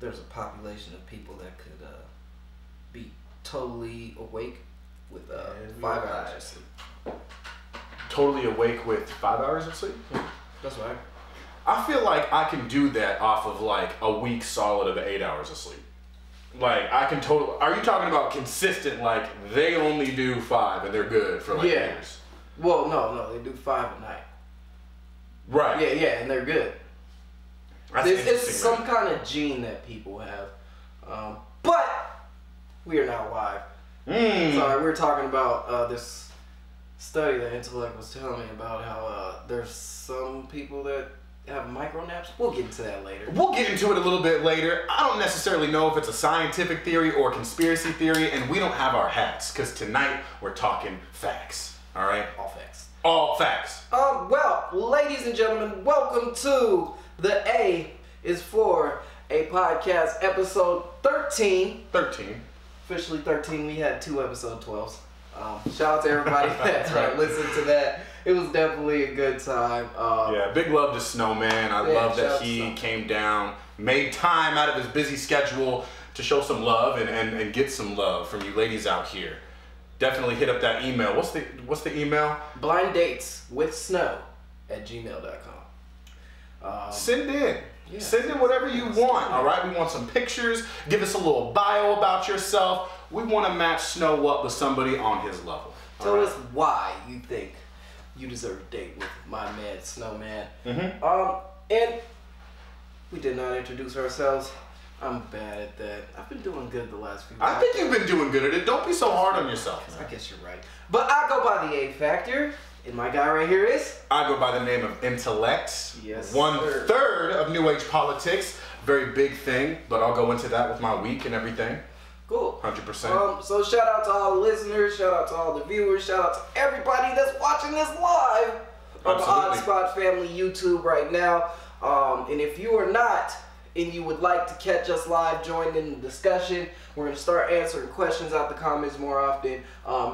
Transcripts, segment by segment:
there's a population of people that could be totally awake with 5 hours of sleep. Totally awake with 5 hours of sleep? That's right. I feel like I can do that off of like a week solid of 8 hours of sleep. Like I can totally. Are you talking about consistent? Like they only do 5 and they're good for like years. Well, no, they do 5 a night. Right. Yeah, and they're good. It's some kind of gene that people have. But we are now live. Sorry, we were talking about this study that Intellect was telling me about how there's some people that have micro naps. We'll get into that later. We'll get into it a little bit later. I don't necessarily know if it's a scientific theory or conspiracy theory, and we don't have our hats, because tonight we're talking facts. All right? All facts. All facts. Well, ladies and gentlemen, welcome to the A is for a podcast, episode 13. 13. Officially 13. We had 2 episode 12s. Shout out to everybody that's right. Listen to that. It was definitely a good time. Yeah, big love to Snowman. I love that he came down, made time out of his busy schedule to show some love and get some love from you ladies out here. Definitely hit up that email. What's the email? blinddateswithsnow@gmail.com. Send in. Yeah. Send in whatever you want, all right? We want some pictures. Give us a little bio about yourself. We want to match Snow up with somebody on his level. Tell us why you think you deserve a date with my man, Snowman. And we did not introduce ourselves. I'm bad at that. I've been doing good the last few weeks. I think you've been doing good at it. Don't be so hard on yourself. I guess you're right. But I go by the A Factor. And my guy right here is? I go by the name of Intellect. Yes. 1/3 of New Age politics. Very big thing, but I'll go into that with my week and everything. Cool. 100%. So shout out to all the listeners, shout out to all the viewers, shout out to everybody that's watching this live on the Odd Spot Family YouTube right now. And if you are not, and you would like to catch us live, join in the discussion. We're going to start answering questions out the comments more often.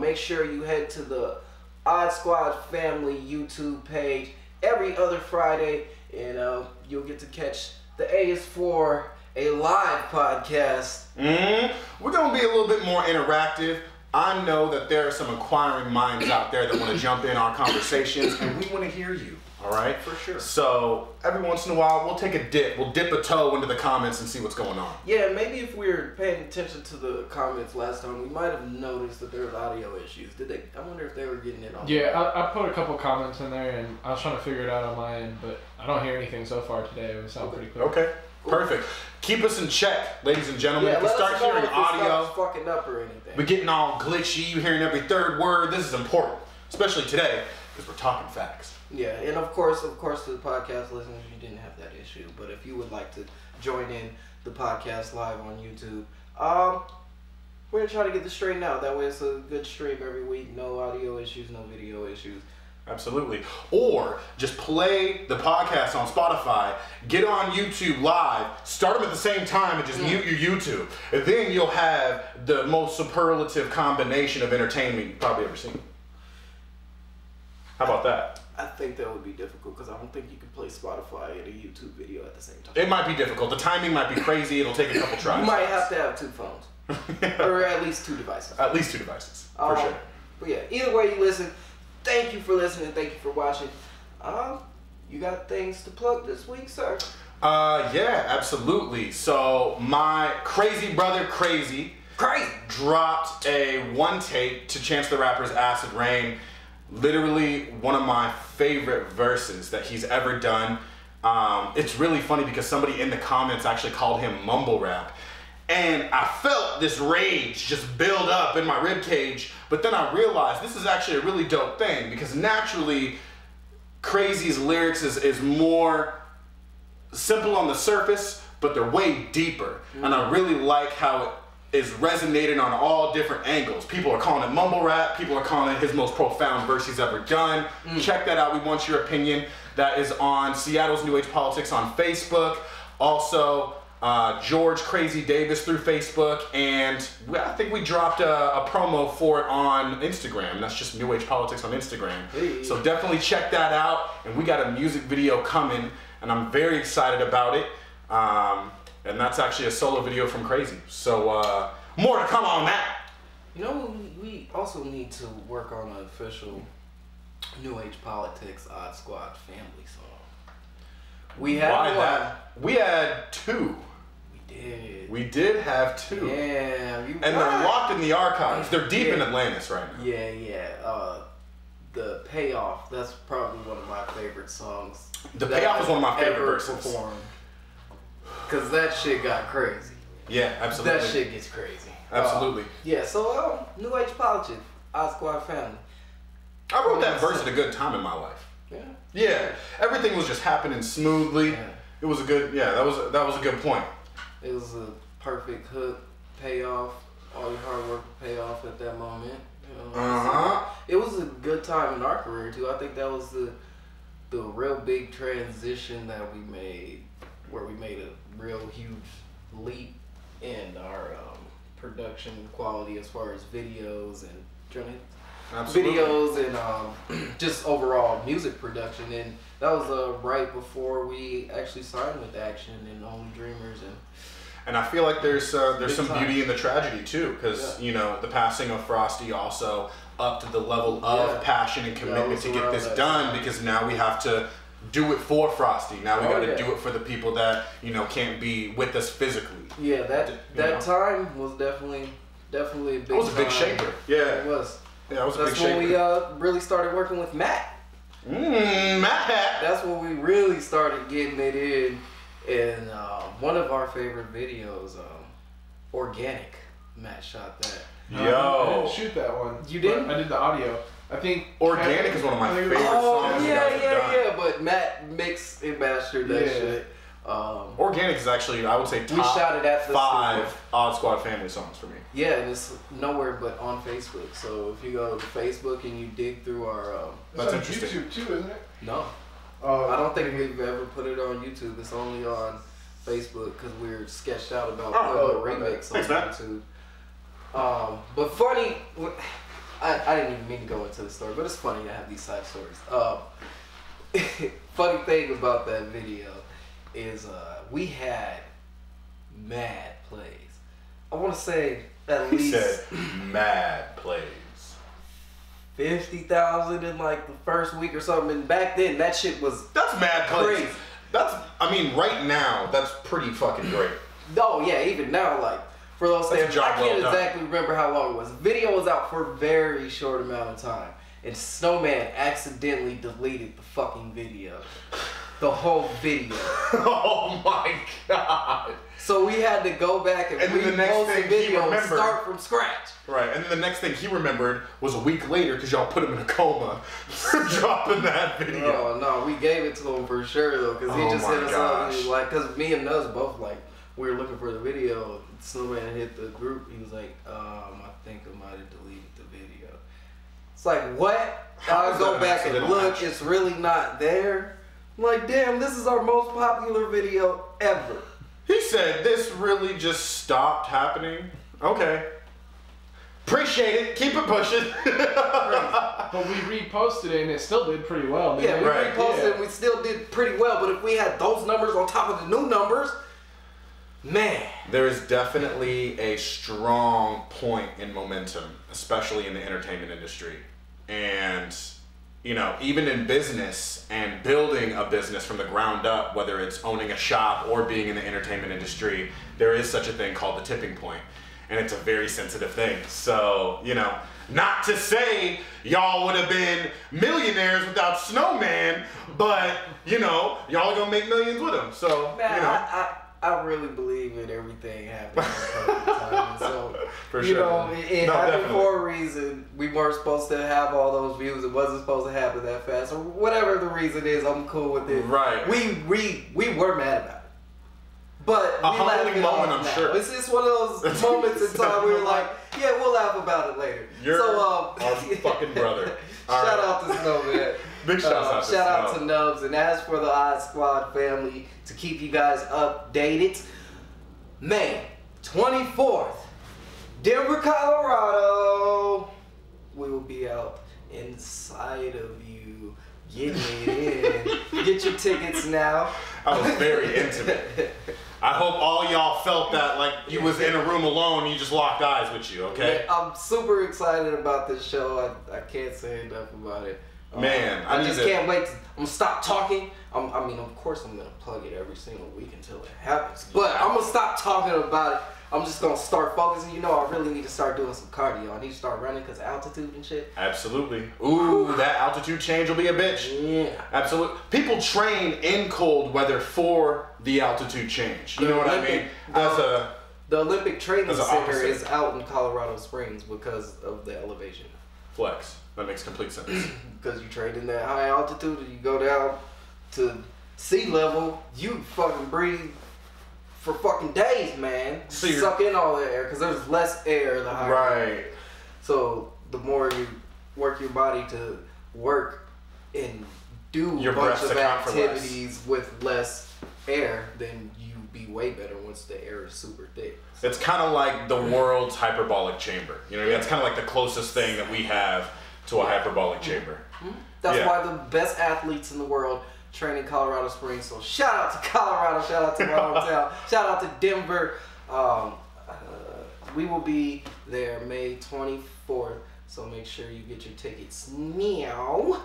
Make sure you head to the Odd Squad Family YouTube page every other Friday, and you'll get to catch the A is for a live podcast. We're going to be a little bit more interactive. I know that there are some inquiring minds out there that want to jump in our conversations, and we want to hear you, all right? For sure. So every once in a while, we'll take a dip. We'll dip a toe into the comments and see what's going on. Yeah, maybe if we were paying attention to the comments last time, we might have noticed that there was audio issues. I wonder if they were getting it on. Yeah, I put a couple comments in there, and I was trying to figure it out on my end, but I don't hear anything so far today. It sounds pretty clear. Okay. Cool. Perfect. Keep us in check, ladies and gentlemen. Yeah, if you start hearing audio, fucking up or anything. we're getting all glitchy, you hearing every third word. This is important, especially today, because we're talking facts. Yeah, and of course, to the podcast listeners, you didn't have that issue. But if you would like to join in the podcast live on YouTube, we're gonna try to get this straightened out. That way, it's a good stream every week. No audio issues, no video issues. Absolutely. Or just play the podcast on Spotify, get on YouTube live, start them at the same time and just mute your YouTube. And then you'll have the most superlative combination of entertainment you've probably ever seen. How about that? I think that would be difficult because I don't think you can play Spotify and a YouTube video at the same time. It might be difficult. The timing might be crazy. It'll take a couple tries. You might have to have 2 phones. Or at least 2 devices. At least 2 devices, for sure. But yeah, either way you listen, thank you for listening. Thank you for watching. You got things to plug this week, sir? Yeah, absolutely. So my crazy brother Crazy dropped a 1 tape to Chance the Rapper's Acid Rain. Literally one of my favorite verses that he's ever done. It's really funny because somebody in the comments actually called him mumble rap. And I felt this rage just build up in my ribcage, but then I realized this is actually a really dope thing because naturally Crazy's lyrics is more simple on the surface, but they're way deeper. And I really like how it is resonating on all different angles. People are calling it mumble rap, people are calling it his most profound verse he's ever done. Check that out, we want your opinion. That is on Seattle's New Age Politics on Facebook. Also, George Crazy Davis through Facebook, and I think we dropped a promo for it on Instagram. That's just New Age Politics on Instagram. Hey. So definitely check that out, and we got a music video coming, and I'm very excited about it. And that's actually a solo video from Crazy. So more to come on that. You know, we also need to work on an official New Age Politics Odd Squad family song. We had Why one. that? We had 2. We did. We did have 2. Yeah. And they're locked in the archives. They're deep in Atlantis right now. Yeah. The Payoff, that's probably one of my favorite songs. The Payoff is one of my favorite verses. Because that shit got crazy. Yeah, absolutely. That shit gets crazy. Absolutely. Yeah, so New Age Politics, Odd Squad family. I wrote that verse at a good time in my life. Yeah. Everything was just happening smoothly. Yeah. It was a good, that was a good point. It was a perfect hook, payoff, all your hard work will pay off at that moment. You know, It was a good time in our career too. I think that was the real big transition that we made, where we made a real huge leap in our production quality as far as videos and videos and just overall music production. And that was right before we actually signed with Action and Only Dreamers. And I feel like there's some beauty in the tragedy too, because you know, the passing of Frosty also upped the level of passion and commitment to get this done, because now we have to do it for Frosty. Now we got to do it for the people that, you know, can't be with us physically. Yeah, that time was definitely a big. It was a big shaper. Yeah, it was. Yeah, it was a big shaper. That's when we really started working with Matt. Matt. That's when we really started getting it in. And one of our favorite videos, Organic, Matt shot that. I didn't shoot that one. You didn't? I did the audio. I think Organic is one of my favorite songs. Yeah. But Matt mixed and mastered that shit. Organic is actually, I would say, top we shot it at 5 Odd Squad family songs for me. Yeah, and it's nowhere but on Facebook. So if you go to Facebook and you dig through our... that's interesting. YouTube too, isn't it? No. I don't think we've ever put it on YouTube. It's only on Facebook because we're sketched out about putting a remix on YouTube. But funny, I didn't even mean to go into the story, but it's funny to have these side stories. Funny thing about that video is we had mad plays. I want to say at least... He said mad plays. 50,000 in like the first week or something, and back then that shit was mad crazy. I mean, right now that's pretty fucking great. Oh yeah, even now, like for those things, I can't exactly remember how long it was. Video was out for a very short amount of time, and Snowman accidentally deleted the fucking video, the whole video. Oh my god! So we had to go back and repost the video and start from scratch. Right, and then the next thing he remembered was a week later, because y'all put him in a coma for dropping that video. Oh no, we gave it to him for sure though, because he just hit us up. He was like, because me and us both like, we were looking for the video. Snowman hit the group. He was like, I think I might have deleted the video. It's like, what? I go back and look. It's really not there. I'm like, damn, this is our most popular video ever. He said, this really just stopped happening. Okay. Appreciate it. Keep it pushing. But we reposted it and it still did pretty well. Yeah, we reposted it and we still did pretty well. But if we had those numbers on top of the new numbers, man. There is definitely a strong point in momentum, especially in the entertainment industry. And, you know, even in business and building a business from the ground up, whether it's owning a shop or being in the entertainment industry, there is such a thing called the tipping point. And it's a very sensitive thing. So, you know, not to say y'all would have been millionaires without Snowman, but, you know, y'all are going to make millions with him. So, man, you know. I really believe in everything happening in perfect time. So, for you sure. know, it happened for a reason. We weren't supposed to have all those views. It wasn't supposed to happen that fast. Or whatever the reason is, I'm cool with it. Right. We were mad about it. But a humbling moment, I'm sure. It's just one of those moments in time where we're like, yeah, we'll laugh about it later. You're our fucking brother. Shout out to Snowman. Big shout out to Nubs. And as for the Odd Squad family, to keep you guys updated, May 24th, Denver, Colorado. We will be out inside of you, getting it in. Get your tickets now. I was very intimate. I hope all y'all felt that like you was in a room alone and you just locked eyes with you, okay? Yeah, I'm super excited about this show. I can't say enough about it. Man, I just can't wait. I'm gonna stop talking. I mean, of course, I'm gonna plug it every single week until it happens. But I'm gonna stop talking about it. I'm just gonna start focusing. You know, I really need to start doing some cardio. I need to start running because of altitude and shit. Absolutely. Ooh, that altitude change will be a bitch. Yeah. Absolutely. People train in cold weather for the altitude change. You know what I mean? The Olympic Training Center opposite. is out in Colorado Springs because of the elevation. Flex. That makes complete sense. Because you train in that high altitude and you go down to sea level, you fucking breathe for fucking days, man. So Suck in all the air because there's less air the higher. Right. So the more you work your body to work and do Your a bunch breaths of account for less. activities with less air, then you be way better once the air is super thick. So It's kind of like the world's hyperbolic chamber. You know, that's kind of like the closest thing that we have to a hyperbolic chamber. that's why the best athletes in the world train in Colorado Springs. So shout out to Colorado, shout out to my hometown, shout out to Denver. We will be there May 24th, so make sure you get your tickets now.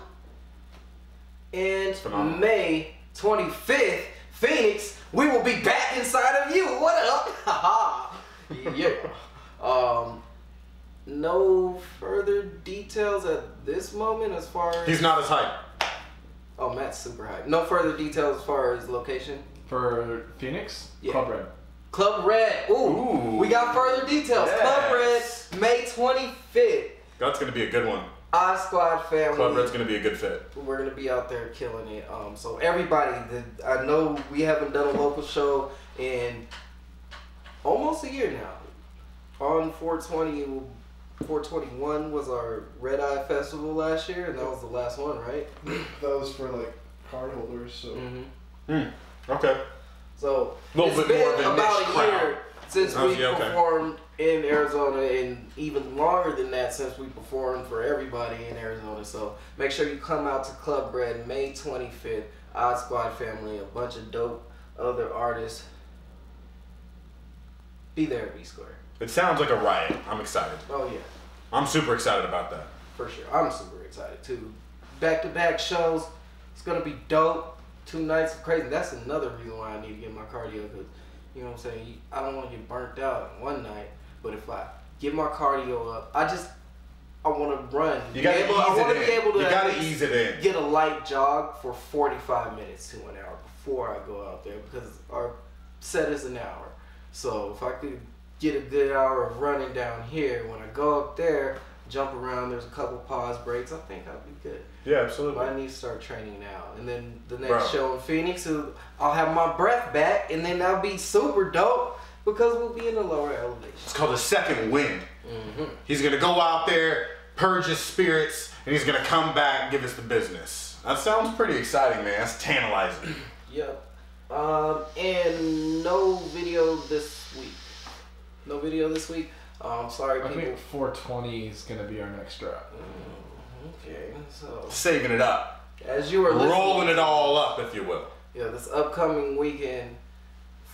And Phenomenal. May 25th, Phoenix, we will be back inside of you. What up? Haha. Yeah. No further details at this moment as far as... He's not as hype. Oh, Matt's super hype. No further details as far as location? For Phoenix? Yeah. Club Red. Club Red. Ooh. We got further details. Yes. Club Red, May 25th. That's going to be a good one. Odd Squad family. Club Red's going to be a good fit. We're going to be out there killing it. So everybody, I know we haven't done a local show in almost a year now. On 421 was our Red Eye Festival last year, and that was the last one, right? That was for like card holders, so. Okay. So Little it's bit more been of a about niche a crowd. year since Oh, we yeah, okay. performed in Arizona, and even longer than that since we performed for everybody in Arizona. So make sure you come out to Club Red May 25th. Odd Squad family, a bunch of dope other artists. Be there at B Square. It sounds like a riot. I'm excited. Oh yeah, I'm super excited about that. for sure. I'm super excited too. Back-to-back shows. It's gonna be dope. 2 nights of crazy. That's another reason why I need to get my cardio, because you know what I'm saying. I don't want to get burnt out in one night, but if I get my cardio up, I want to run. You gotta I want to be able to You at gotta least ease it in. get a light jog for 45 minutes to an hour before I go out there, because our set is an hour. So if I could get a good hour of running down here, when I go up there, jump around, there's a couple pause breaks, I think I'll be good. Yeah, But absolutely. I need to start training now. And then the next Bro. show in Phoenix, I'll have my breath back, and then that'll be super dope because we'll be in a lower elevation. It's called a second wind. Mm-hmm. He's gonna go out there, purge his spirits, and he's gonna come back and give us the business. That sounds pretty exciting, man. That's tantalizing. Yep. And no video this week. No video this week. Sorry, I people. think 420 is going to be our next drop. Okay, so Saving it up. as you are listening, Rolling it all up, if you will. yeah, this upcoming weekend,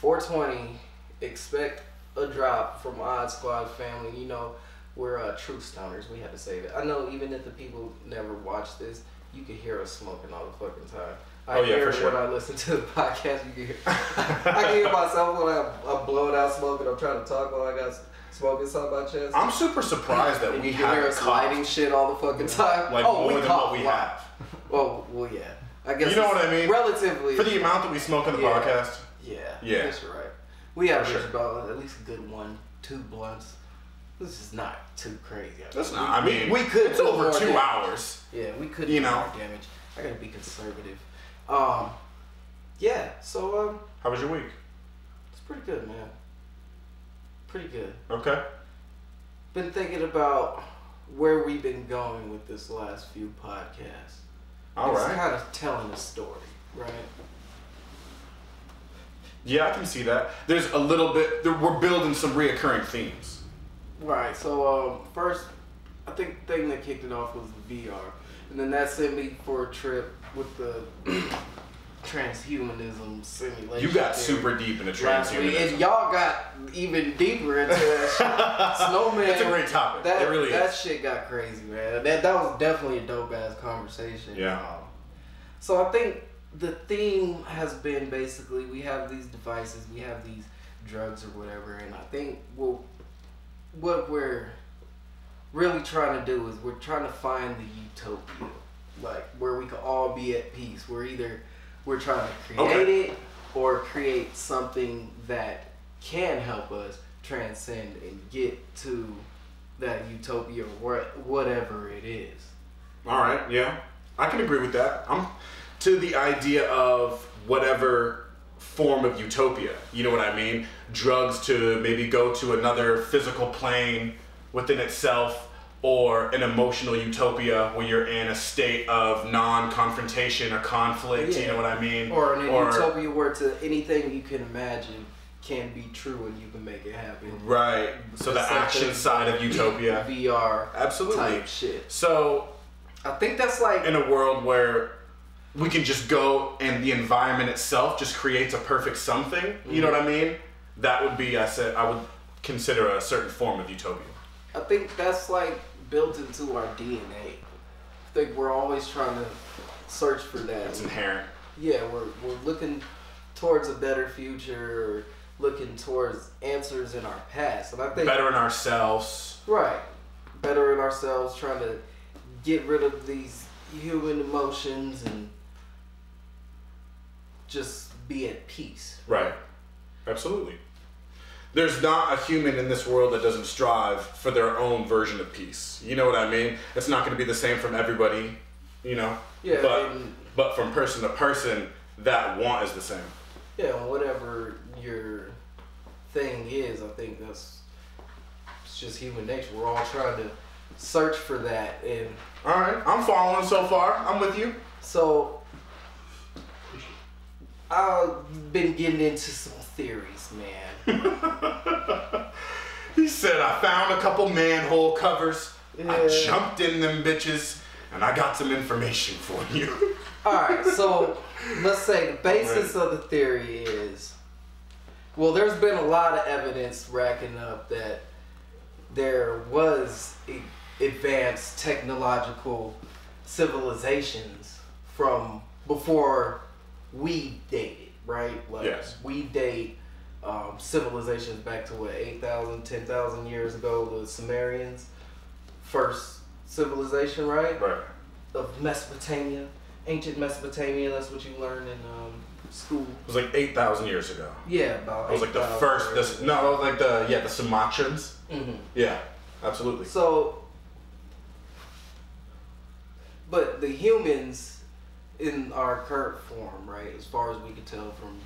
420, expect a drop from Odd Squad family. You know, we're true stoners. We had to say that. I know even if the people never watch this, you can hear us smoking all the fucking time. I hear for sure. when I listen to the podcast. You can hear. I can hear myself when I'm blowing out smoking. I'm trying to talk while I got smoking something on my chest. I'm super surprised that And we you can hear have us lighting shit all the fucking time. like more than cough what we a lot. have. Well, yeah. I guess You know it's what I mean? Relatively. For the amount that we smoke on the Yeah. podcast. Yeah. Yeah. I guess you're right. We average sure. about at least a good 1-2 blunts. This is not too crazy. That's not. I mean, we could It's do over more 2 damage. hours. Yeah, we could You do know. more damage. I gotta be conservative. Yeah. So How was your week? it's pretty good, man. Pretty good. Okay. Been thinking about where we've been going with this last few podcasts. All It's right. kind of telling a story, right? Yeah, I can see that. There's a little bit. We're building some reoccurring themes. Right. So first, I think the thing that kicked it off was the VR, and then that sent me for a trip with the transhumanism simulation. You got super deep into transhumanism. And y'all got even deeper into that shit. Snowman. That's a great topic. It really that is. shit got crazy, man. That was definitely a dope ass conversation. Yeah. So I think the theme has been basically we have these devices, we have these drugs or whatever, and I think what we're really trying to do is we're trying to find the utopia, like where we can all be at peace. We're trying to create it or create something that can help us transcend and get to that utopia or whatever it is. All right, yeah, I can agree with that. I'm to the idea of whatever form of utopia. You know what I mean? Drugs to maybe go to another physical plane within itself, or an emotional utopia where you're in a state of non-confrontation or conflict. You know what I mean? Or in a utopia where to anything you can imagine can be true and you can make it happen. Right. So the action side of utopia. VR. Absolutely. Type shit. So I think that's like in a world where we can just go and the environment itself just creates a perfect something. You know what I mean? That would be, I would consider a certain form of utopia. I think that's like built into our DNA. I think we're always trying to search for that. It's inherent. Yeah, we're looking towards a better future, or looking towards answers in our past. And I think better in ourselves. Right. Better in ourselves, trying to get rid of these human emotions and just be at peace. Right. Absolutely. There's not a human in this world that doesn't strive for their own version of peace. You know what I mean? It's not going to be the same from everybody, you know? Yeah. But from person to person, that want is the same. Yeah, whatever your thing is, I think it's just human nature. We're all trying to search for that. And all right, I'm following so far. I'm with you. So I've been getting into some theories, man. He said, I found a couple manhole covers. Yeah. I jumped in them bitches, and I got some information for you. Alright, so let's say the basis of the theory is, well, there's been a lot of evidence racking up that there was advanced technological civilizations from before we dated, right? Like, yes. We date civilizations back to what, 8,000, 10,000 years ago, the Sumerians, first civilization, right? Right. Of Mesopotamia, ancient Mesopotamia, that's what you learn in school. It was like 8,000 years ago. Yeah, about it was like the first, the Sumatrans. Mm-hmm. Yeah, absolutely. So, but the humans in our current form, right, as far as we can tell from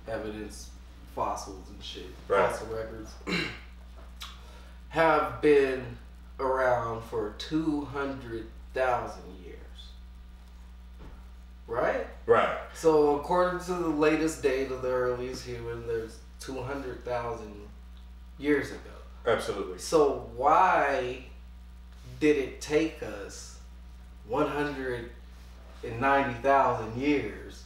evidence, fossils and shit, right. fossil records, have been around for 200,000 years. Right? Right. So according to the latest date of the earliest human, there's 200,000 years ago. Absolutely. So why did it take us 190,000 years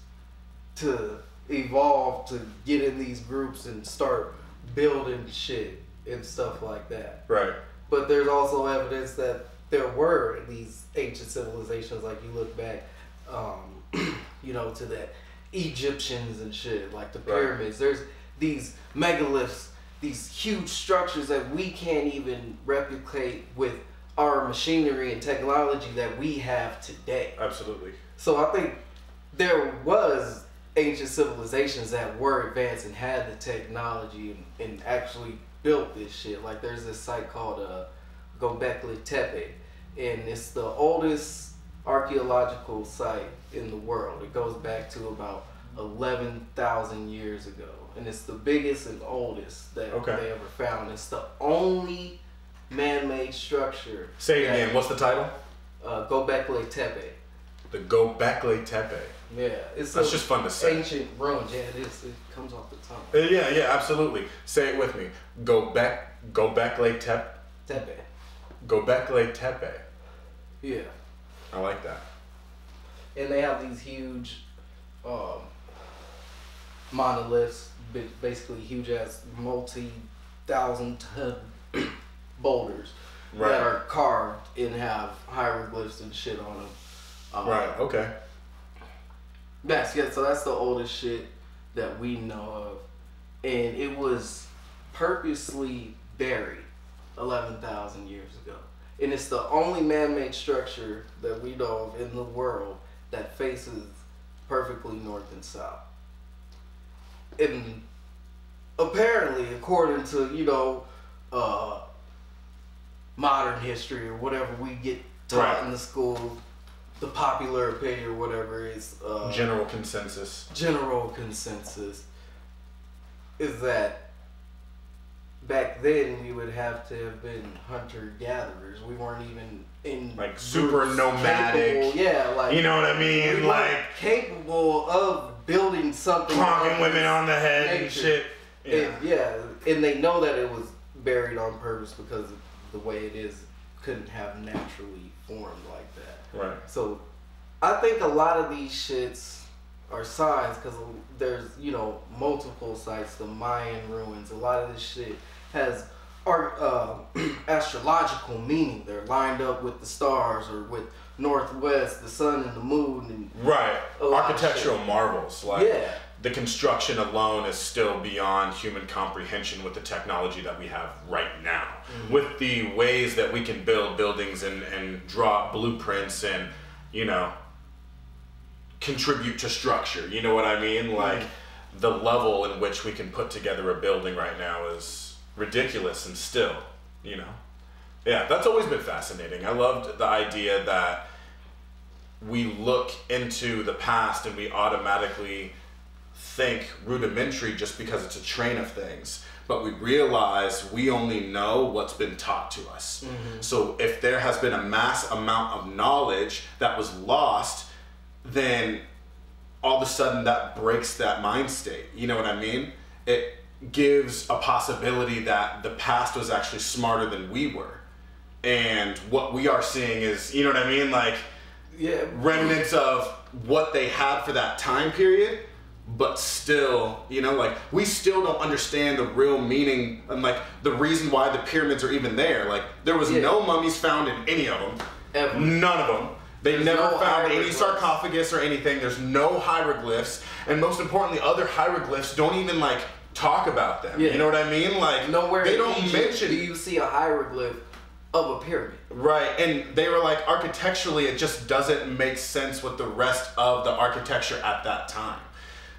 to evolve to get in these groups and start building shit and stuff like that? Right. But there's also evidence that there were these ancient civilizations, like you look back, you know, to the Egyptians and shit, like the pyramids. Right. There's these megaliths, these huge structures that we can't even replicate with our machinery and technology that we have today. Absolutely. So I think there was ancient civilizations that were advanced and had the technology and actually built this shit. Like there's this site called Göbekli Tepe, and it's the oldest archaeological site in the world. It goes back to about 11,000 years ago, and it's the biggest and oldest that they ever found. It's the only man-made structure. Say it again. What's the title? Göbekli Tepe. The Göbekli Tepe. Yeah, it's that's just fun to say. Ancient ruins. Yeah, it is. It comes off the tongue. Yeah, absolutely. Say it with me. Göbekli Tepe. Göbekli Tepe. Yeah. I like that. And they have these huge monoliths, basically huge ass multi-thousand-ton boulders that are carved and have hieroglyphs and shit on them. Right. Okay. So that's the oldest shit that we know of, and it was purposely buried 11,000 years ago, and it's the only man-made structure that we know of in the world that faces perfectly north and south. And apparently, according to modern history or whatever we get taught in the school, the popular opinion or whatever is general consensus is that back then we would have to have been hunter-gatherers. We weren't even in like super nomadic. Like, you know what I mean? We weren't capable of building something. Clonking women on the head and shit. And they know that it was buried on purpose because of the way it is. Couldn't have naturally formed like that. Right. So I think a lot of these shits are signs because there's, multiple sites, the Mayan Ruins. A lot of this shit has astrological meaning. They're lined up with the stars or with northwest, the sun and the moon. And right. Architectural marvels. Like, yeah. The construction alone is still beyond human comprehension with the technology that we have right now. Mm-hmm. With the ways that we can build buildings and draw blueprints and, contribute to structure. You know what I mean? Like, the level in which we can put together a building right now is ridiculous and still, Yeah, that's always been fascinating. I loved the idea that we look into the past and we automatically think rudimentary just because it's a train of things, but we realize we only know what's been taught to us. Mm-hmm. So if there has been a mass amount of knowledge that was lost, then all of a sudden that breaks that mind state. You know what I mean? It gives a possibility that the past was actually smarter than we were. And what we are seeing is, you know what I mean? Like, remnants of what they had for that time period, but still, we still don't understand the real meaning and the reason why the pyramids are even there. Like, there was no mummies found in any of them. Ever. None of them. They never found any sarcophagus or anything. There's no hieroglyphs. And most importantly, other hieroglyphs don't even talk about them. Yeah. You know what I mean? Nowhere they don't mention. Do you see a hieroglyph of a pyramid? Right. And they were architecturally, it just doesn't make sense with the rest of the architecture at that time.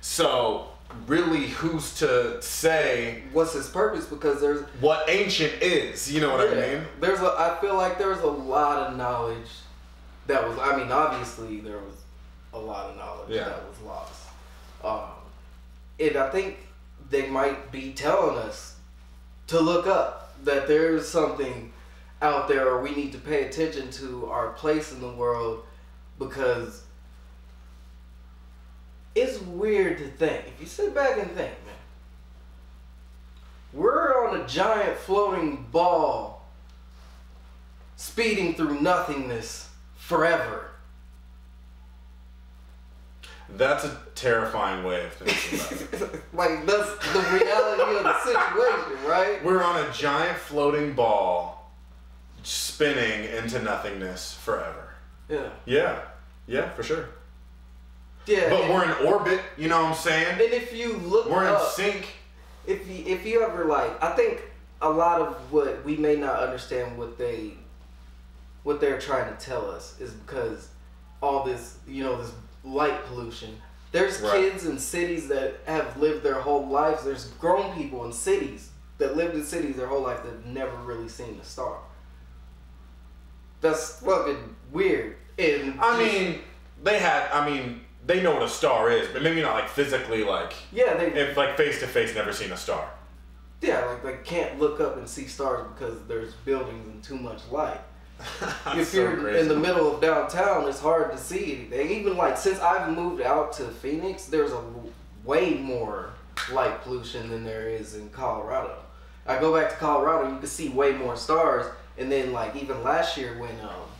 So really, who's to say what's its purpose? Because there's what ancient is. You know what I mean? I feel like there's a lot of knowledge that was. I mean, obviously there was a lot of knowledge that was lost. And I think they might be telling us to look up that there's something out there, or we need to pay attention to our place in the world, because it's weird to think. If you sit back and think, man, we're on a giant floating ball speeding through nothingness forever. That's a terrifying way of thinking about it. That's the reality of the situation, right? We're on a giant floating ball spinning into nothingness forever. Yeah, for sure. Yeah, but we're in orbit, you know what I'm saying? And if you look we're in sync. If you ever I think a lot of what we may not understand what they're trying to tell us is because all this, this light pollution. There's kids in cities that have lived their whole lives. There's grown people in cities that lived in cities their whole life that have never really seen a star. That's fucking weird. And they know what a star is, but maybe not physically if face to face never seen a star. Yeah, they can't look up and see stars because there's buildings and too much light. If you're in the middle of downtown, it's hard to see anything. Even since I've moved out to Phoenix, there's a way more light pollution than there is in Colorado. I go back to Colorado, you can see way more stars. And then even last year when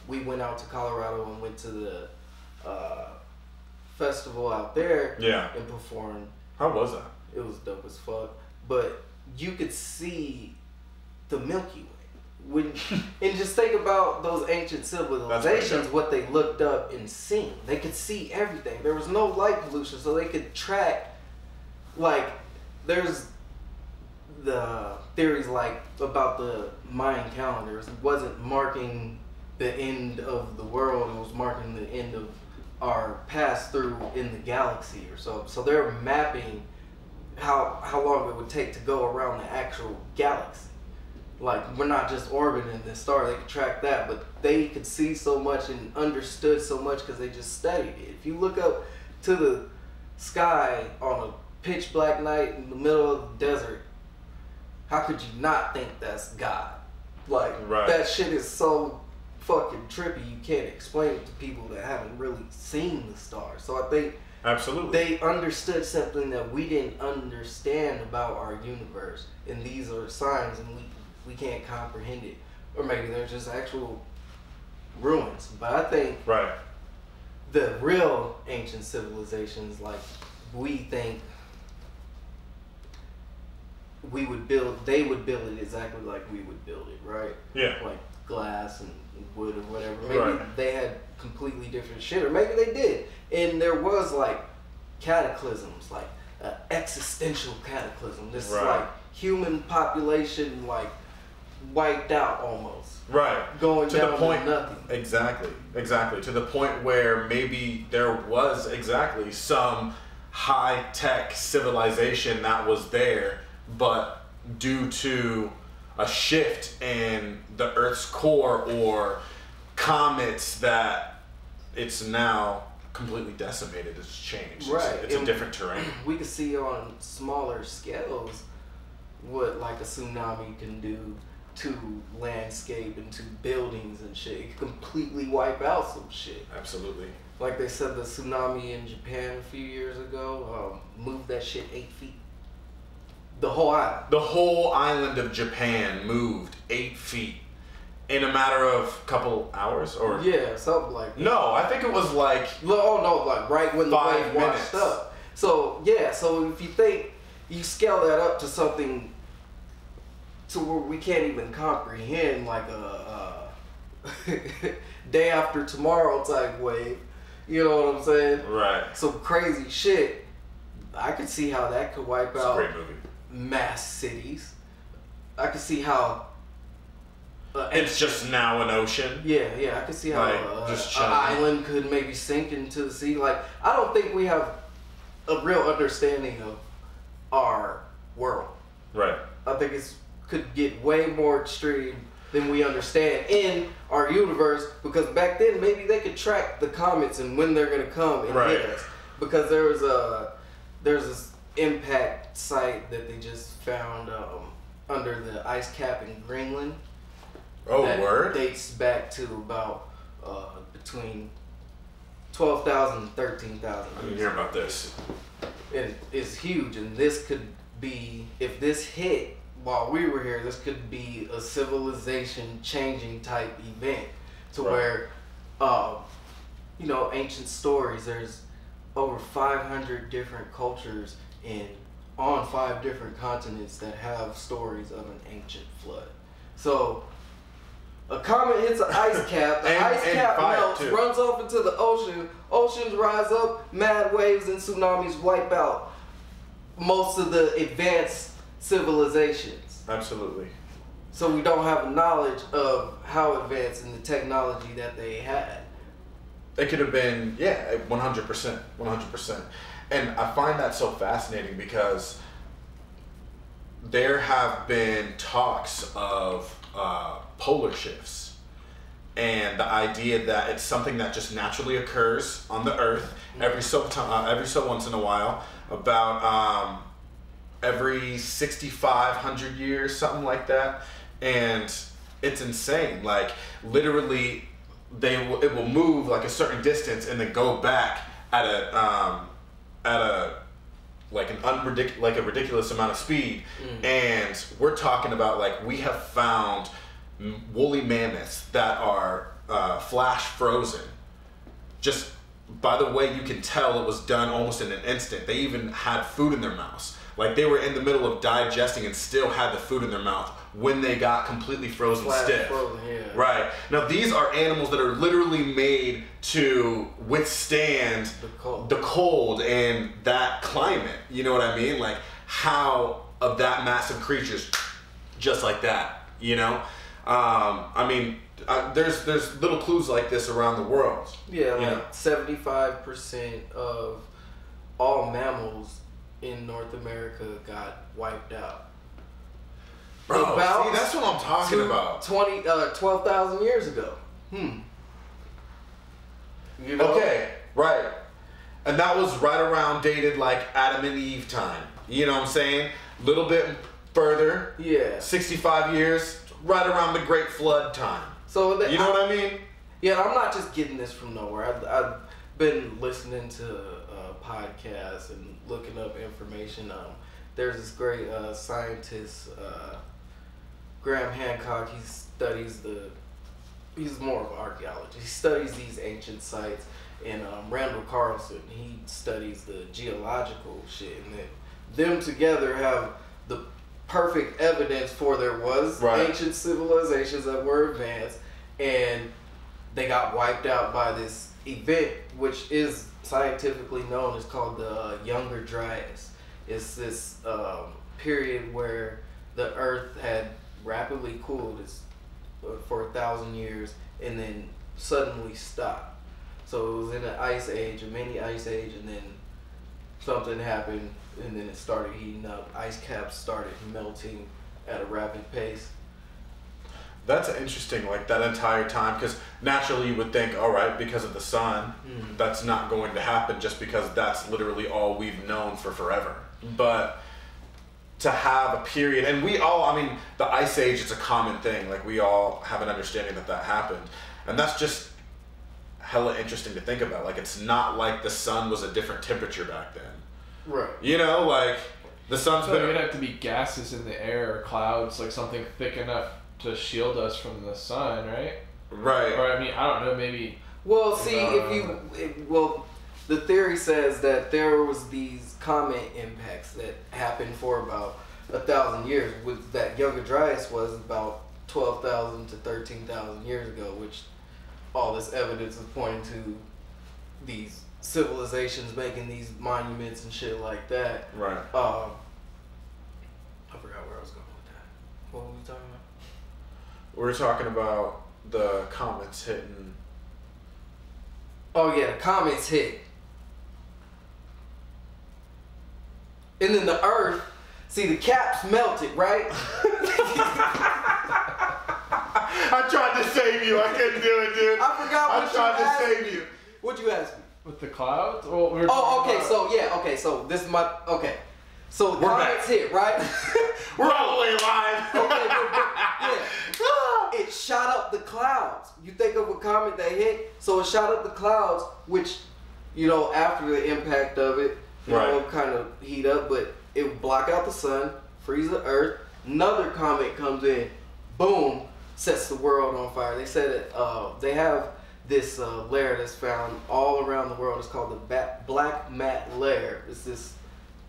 we went out to Colorado and went to the festival out there and performed, How was that? It was dope as fuck. But you could see the Milky Way. And just think about those ancient civilizations, what they looked up and seen. They could see everything. There was no light pollution, so they could track, like, there's the theories, like, about the Mayan calendars. It wasn't marking the end of the world, it was marking the end of our pass through in the galaxy or so. So they're mapping how long it would take to go around the actual galaxy. Like, we're not just orbiting this star, they could track that, but they could see so much and understood so much because they just studied it. If you look up to the sky on a pitch black night in the middle of the desert, how could you not think that's God? Like, that shit is so fucking trippy, you can't explain it to people that haven't really seen the stars. So I think they understood something that we didn't understand about our universe, and these are signs, and we can't comprehend it. Or maybe they're just actual ruins. But I think the real ancient civilizations, like, we think they would build it exactly like we would build it, right? Yeah. Like glass and wood or whatever. Maybe they had completely different shit, or maybe they did. And there was, like, cataclysms, like existential cataclysm. This is like human population, like, wiped out almost. Going to down the point, to nothing. Exactly. To the point where maybe there was some high-tech civilization that was there, but due to a shift in the Earth's core or comets, that it's now completely decimated. It's changed. It's a different terrain. We can see on smaller scales what, like, a tsunami can do to landscape and to buildings and shit. It can completely wipe out some shit. Absolutely. Like they said, the tsunami in Japan a few years ago moved that shit 8 feet. The whole island. The whole island of Japan moved 8 feet in a matter of a couple hours, or something like that. No, I think it was like like right when the wave washed up. So so if you think you scale that up to something to where we can't even comprehend, like a day after tomorrow type wave, you know what I'm saying? Right. Some crazy shit. I could see how that could wipe out a great movie. Mass cities. I could see how it's just now an ocean. Yeah, I could see how an island could maybe sink into the sea. Like, I don't think we have a real understanding of our world. Right. I think it could get way more extreme than we understand in our universe, because back then maybe they could track the comets and when they're gonna come and hit us. Because there's this impact site that they just found under the ice cap in Greenland. That dates back to about between 12,000 and 13,000 I didn't hear about this. And it's huge, and this could be, if this hit while we were here, this could be a civilization changing type event to where, ancient stories, there's over 500 different cultures on 5 different continents that have stories of an ancient flood. So a comet hits an ice cap, the ice cap melts, runs off into the ocean, oceans rise up, mad waves and tsunamis wipe out most of the advanced civilizations. Absolutely. So we don't have knowledge of how advanced in the technology that they had. It could have been, 100%. And I find that so fascinating because there have been talks of polar shifts, and the idea that it's something that just naturally occurs on the Earth every so once in a while, about every 6,500 years, something like that, and it's insane. Like, literally, it will move like a certain distance and then go back at a ridiculous amount of speed. And we're talking about, like, we have found woolly mammoths that are flash frozen, just by the way you can tell it was done almost in an instant. They even had food in their mouths. Like they were in the middle of digesting and still had the food in their mouth when they got completely frozen stiff. Frozen, yeah. Right. Now these are animals that are literally made to withstand the cold and that climate. You know what I mean? Like how of that massive creatures just like that, you know? I mean, there's little clues like this around the world. Yeah, like 75% of all mammals in North America got wiped out. Bro, see, that's what I'm talking about. 12,000 years ago. You know? Okay, right. And that was right around dated like Adam and Eve time. You know what I'm saying? Little bit further. Yeah. 65 years, right around the Great Flood time. So you know what I mean? Yeah, I'm not just getting this from nowhere. I've been listening to podcasts and looking up information. There's this great scientist, Graham Hancock. He's more of an archaeologist. He studies these ancient sites. And Randall Carlson, he studies the geological shit. And them together have the perfect evidence for there was ancient civilizations that were advanced. And they got wiped out by this event, which is scientifically known. It's called the Younger Dryas. It's this period where the Earth had rapidly cooled for 1,000 years and then suddenly stopped. So it was in an ice age, a mini ice age, and then something happened, and then it started heating up. Ice caps started melting at a rapid pace. That's interesting, like that entire time, because naturally you would think, all right, because of the sun, that's not going to happen just because that's literally all we've known for forever. But to have a period, and we all, I mean, the Ice Age is a common thing, like we all have an understanding that that happened. And that's just hella interesting to think about. Like it's not like the sun was a different temperature back then. Right. You know, like the sun's So been... it would have to be gases in the air or clouds, like something thick enough to shield us from the sun, right? Right. Or I mean, I don't know, maybe. Well, see, the theory says that there was these comet impacts that happened for about 1,000 years. With that Younger Dryas was about 12,000 to 13,000 years ago, which all this evidence is pointing to these civilizations making these monuments and shit like that. Right. I forgot where I was going with that. What were we talking about? We're talking about the comets hitting. Oh yeah, the comets hit. And then the Earth, see the caps melted, right? I tried to save you. I couldn't do it, dude. I forgot what I tried to save you. What'd you ask me? With the clouds? Well, So this is my, okay. So the We're comets back. hit, right? We're all the way alive. Okay, yeah. It shot up the clouds. You think of a comet that hit, so it shot up the clouds, which, you know, after the impact of it, you know, kind of heat up, but it would block out the sun, freeze the Earth. Another comet comes in, boom, sets the world on fire. They said that they have this layer that's found all around the world. It's called the black mat layer. It's this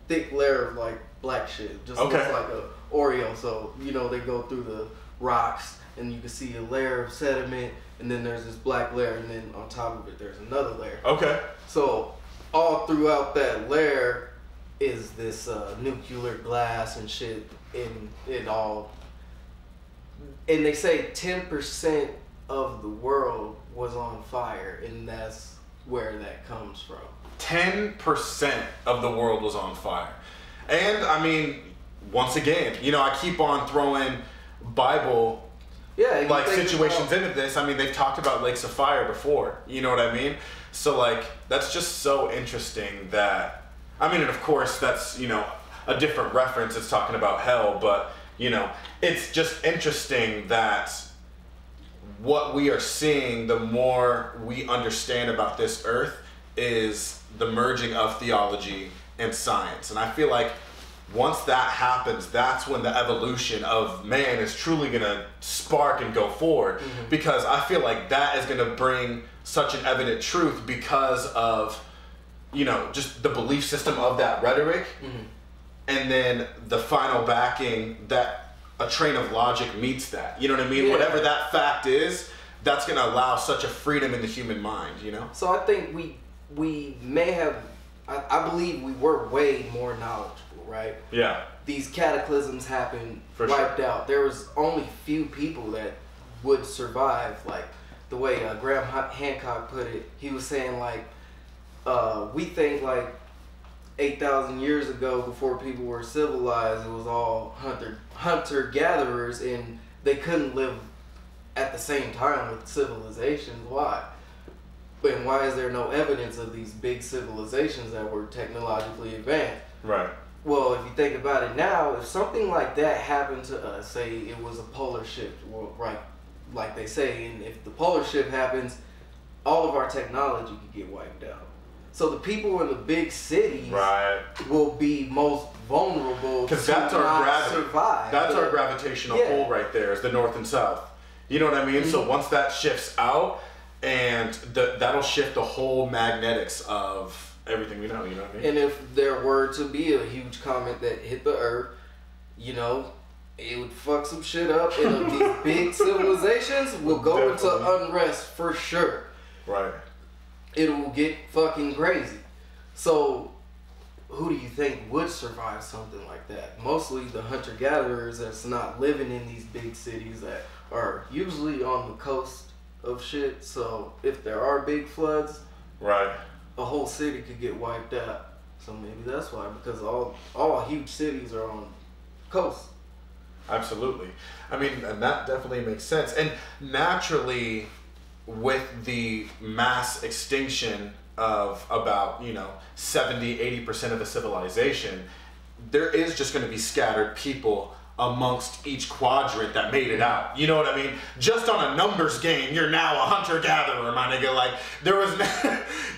thick layer of like black shit. Just looks like a Oreo. So, you know, they go through the rocks and you can see a layer of sediment, and then there's this black layer, and then on top of it there's another layer. Okay. So all throughout that layer is this nuclear glass and shit in it all. And they say 10% of the world was on fire, and that's where that comes from. 10% of the world was on fire. And I mean, once again, you know, I keep on throwing Bible like situations into this. I mean, they've talked about lakes of fire before, you know what I mean? So like, that's just so interesting that, I mean, and of course that's, you know, a different reference. It's talking about hell, but you know, it's just interesting that what we are seeing, the more we understand about this earth, is the merging of theology and science. And I feel like once that happens, that's when the evolution of man is truly gonna spark and go forward. Because I feel like that is gonna bring such an evident truth because of, you know, just the belief system of that rhetoric, and then the final backing that a train of logic meets that. You know what I mean? Yeah. Whatever that fact is, that's gonna allow such a freedom in the human mind. You know? So I think we may have. I believe we were way more knowledgeable, right? Yeah. These cataclysms happened, For wiped sure. out. There was only few people that would survive. Like the way Graham Hancock put it, he was saying like, we think like 8,000 years ago, before people were civilized, it was all hunter gatherers, and they couldn't live at the same time with civilizations. Why? And why is there no evidence of these big civilizations that were technologically advanced? Right. Well, if you think about it now, if something like that happened to us, say it was a polar shift, well, right, like they say, and if the polar shift happens, all of our technology could get wiped out. So the people in the big cities will be most vulnerable because to that's our not gravity. survive. That's our gravitational pull right there, is the north and south. You know what I mean? So once that shifts out, and that'll shift the whole magnetics of everything we know, you know what I mean? And if there were to be a huge comet that hit the Earth, you know, it would fuck some shit up, and these big civilizations will go into unrest for sure. Right. It will get fucking crazy. So, who do you think would survive something like that? Mostly the hunter-gatherers that's not living in these big cities that are usually on the coast of shit. So if there are big floods, right, a whole city could get wiped out. So maybe that's why, because all huge cities are on coast. Absolutely. I mean, and that definitely makes sense. And naturally, with the mass extinction of about, 70-80% of the civilization, there is just going to be scattered people amongst each quadrant that made it out. You know what I mean? Just on a numbers game, you're now a hunter-gatherer, my nigga. Like, there was...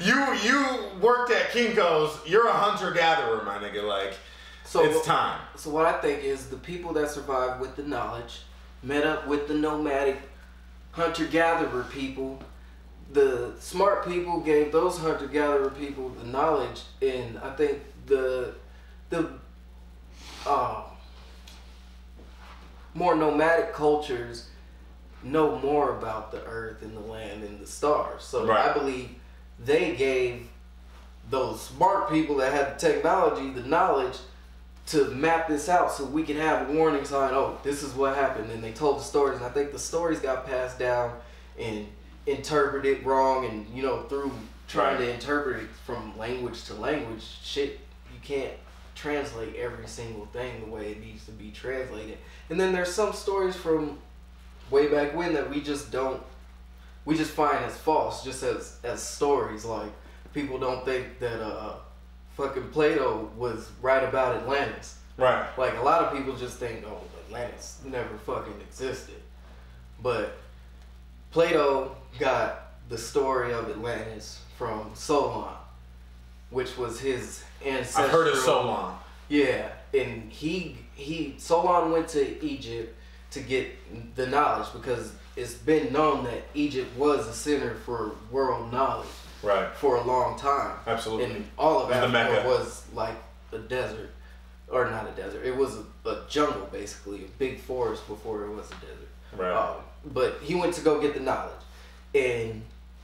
you worked at Kinko's, you're a hunter-gatherer, my nigga. Like, so it's time. So what I think is the people that survived with the knowledge met up with the nomadic hunter-gatherer people. The smart people gave those hunter-gatherer people the knowledge, and I think the more nomadic cultures know more about the earth and the land and the stars. So I believe they gave those smart people that had the technology the knowledge to map this out so we can have a warning sign. Oh, this is what happened. And they told the stories. And I think the stories got passed down and interpreted wrong, and through trying to interpret it from language to language, shit, you can't translate every single thing the way it needs to be translated. And then there's some stories from way back when that we just find as false, just as stories. Like, people don't think that fucking Plato was right about Atlantis. Right. Like, a lot of people just think, oh, Atlantis never fucking existed. But Plato got the story of Atlantis from Solon, which was his ancestral... I've heard of Solon. Yeah, and Solon went to Egypt to get the knowledge, because it's been known that Egypt was a center for world knowledge for a long time. Absolutely. And all of Africa was like a desert, or not a desert. It was a jungle, basically, a big forest before it was a desert. Right. But he went to go get the knowledge, and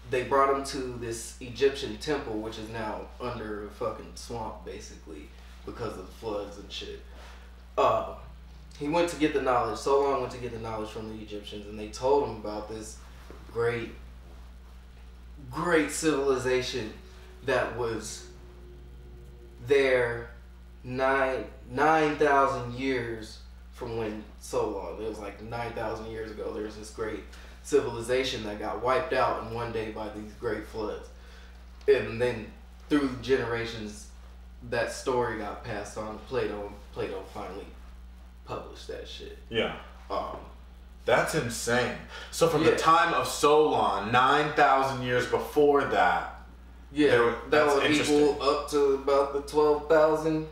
they brought him to this Egyptian temple, which is now under a fucking swamp, basically, because of the floods and shit. He went to get the knowledge. Solon went to get the knowledge from the Egyptians, and they told him about this great civilization that was there 9,000 years from when Solon. It was like 9,000 years ago. There was this great civilization that got wiped out in one day by these great floods. And then through generations, that story got passed on to Plato, and Plato finally published that shit. Yeah. That's insane. So from the time of Solon, 9,000 years before that, that would equal up to about the 12,000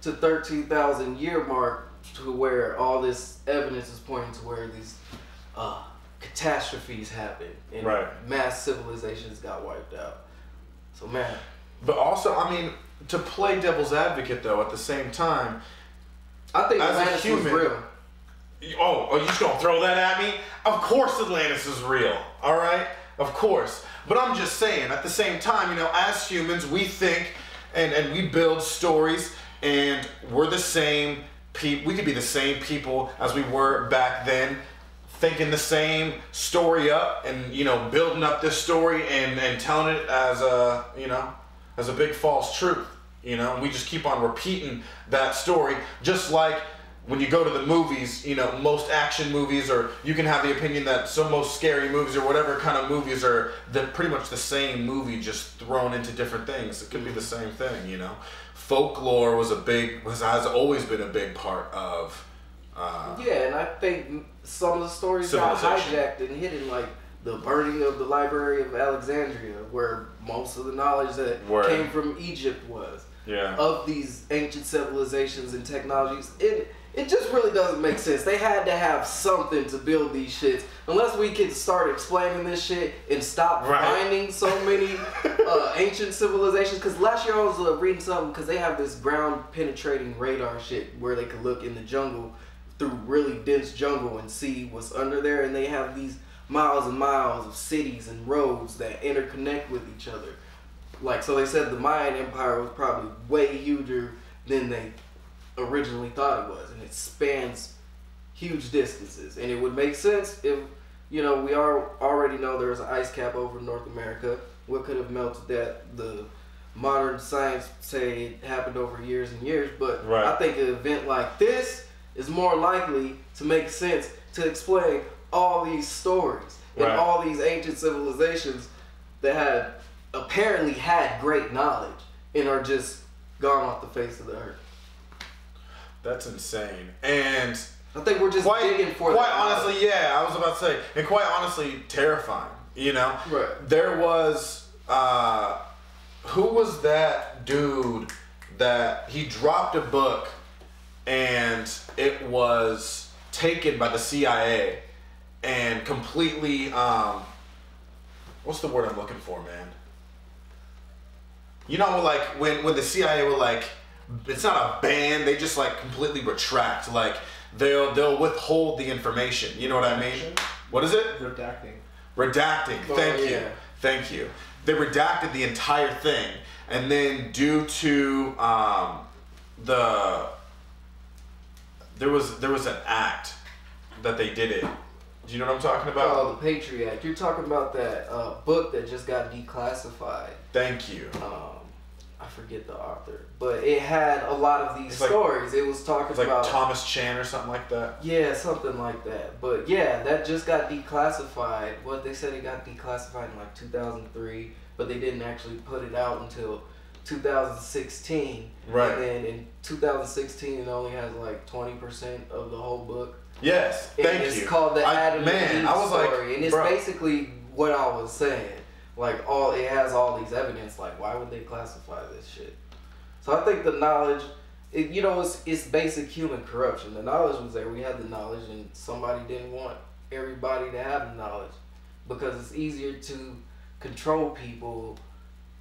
to to 13,000 year mark to where all this evidence is pointing to where these catastrophes happened and mass civilizations got wiped out. So man. But also, I mean, to play devil's advocate though, at the same time, I think Atlantis was real. Oh, you just gonna throw that at me? Of course Atlantis is real, alright? Of course. But I'm just saying, at the same time, you know, as humans, we think and we build stories, and we're the same people. We could be the same people as we were back then, thinking the same story up and, you know, building up this story and telling it as a, you know, as a big false truth. You know, and we just keep on repeating that story, just like when you go to the movies, you know, most action movies, or you can have the opinion that some most scary movies or whatever kind of movies are pretty much the same movie, just thrown into different things. It could be the same thing, you know. Folklore has always been a big part of. Yeah, and I think some of the stories got hijacked and hidden, like the burning of the Library of Alexandria, where most of the knowledge that came from Egypt was. Yeah. Of these ancient civilizations and technologies. It just really doesn't make sense. They had to have something to build these shits. Unless we could start explaining this shit and stop finding so many ancient civilizations. Because last year I was reading something, because they have this ground penetrating radar shit where they could look in the jungle through really dense jungle and see what's under there. And they have these miles and miles of cities and roads that interconnect with each other. Like, so they said the Mayan Empire was probably way huger than they originally thought it was, and it spans huge distances. And it would make sense if, you know, we already know there's an ice cap over North America. What could have melted that? The modern science say it happened over years and years, but I think an event like this is more likely to make sense to explain all these stories and all these ancient civilizations that apparently had great knowledge and are just gone off the face of the earth. That's insane. And I think we're just digging for quite honestly, yeah, I was about to say, and quite honestly, terrifying, you know? Right. There was, who was that dude that he dropped a book and it was taken by the CIA and completely, what's the word I'm looking for, man? You know, like when the CIA were like, it's not a ban, they just like completely retract. Like they'll withhold the information. You know what I mean? What is it? Redacting. Redacting. Thank you. They redacted the entire thing, and then due to there was an act that they did it. Do you know what I'm talking about? Oh, the Patriot Act. You're talking about that book that just got declassified. Thank you. I forget the author, but it had a lot of these stories. It was talking about Thomas Chan or something like that. Yeah, something like that. But yeah, that just got declassified. What they said it got declassified in like 2003, but they didn't actually put it out until 2016. Right. And then in 2016, it only has like 20% of the whole book. Yes, thank you. It's called the Adam and Eve story, and it's bro. Basically what I was saying. Like it has all these evidence. Like, why would they classify this shit? So I think the knowledge, it's basic human corruption. The knowledge was there. We had the knowledge, and somebody didn't want everybody to have the knowledge because it's easier to control people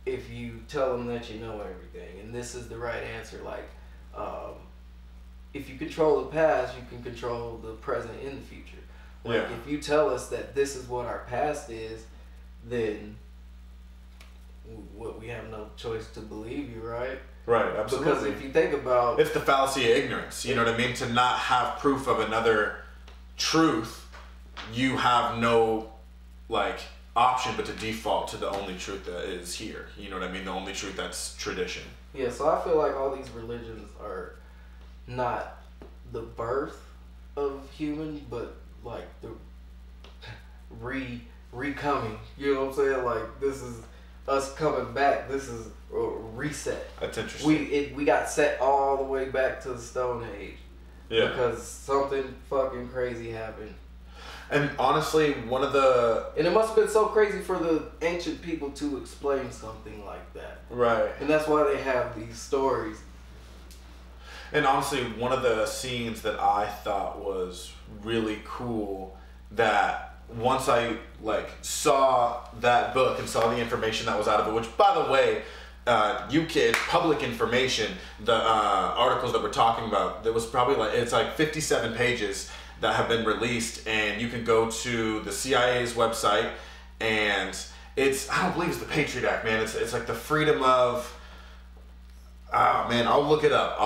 if you tell them that you know everything and this is the right answer. Like, if you control the past, you can control the present and the future. Like, if you tell us that this is what our past is, then we have no choice to believe you, right? Right, absolutely. Because if you think about... It's the fallacy of ignorance, you know what I mean? To not have proof of another truth, you have no, option but to default to the only truth that is here. You know what I mean? The only truth that's tradition. Yeah, so I feel like all these religions are not the birth of human, but the recoming. You know what I'm saying? Like, this is us coming back. This is a reset. That's interesting. We got set all the way back to the Stone Age. Yeah. Because something fucking crazy happened. And honestly, and it must have been so crazy for the ancient people to explain something like that. Right. And that's why they have these stories. And honestly, one of the scenes that I thought was really cool, that once I like saw that book and saw the information that was out of it, which by the way, public information, the articles that we're talking about, there was probably it's like 57 pages that have been released, and you can go to the CIA's website, and it's, I don't believe it's the Patriot Act, man. It's like the freedom of, man, I'll look it up,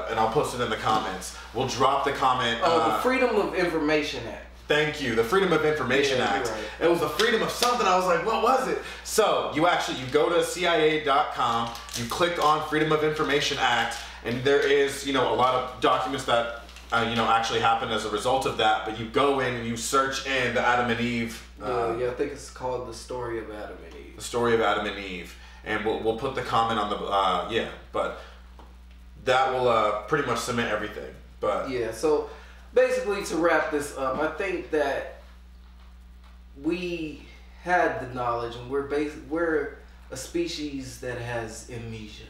and I'll post it in the comments. We'll drop the comment. The Freedom of Information Act. Thank you, the Freedom of Information Act. Right. It was the freedom of something. I was like, what was it? So you go to CIA.com, you click on Freedom of Information Act, and there is, a lot of documents that actually happened as a result of that. But you go in and you search in the Adam and Eve. I think it's called The Story of Adam and Eve. The Story of Adam and Eve, and we'll put the comment on the but that will pretty much cement everything. But yeah, so basically to wrap this up, I think that we had the knowledge, and we're a species that has amnesia.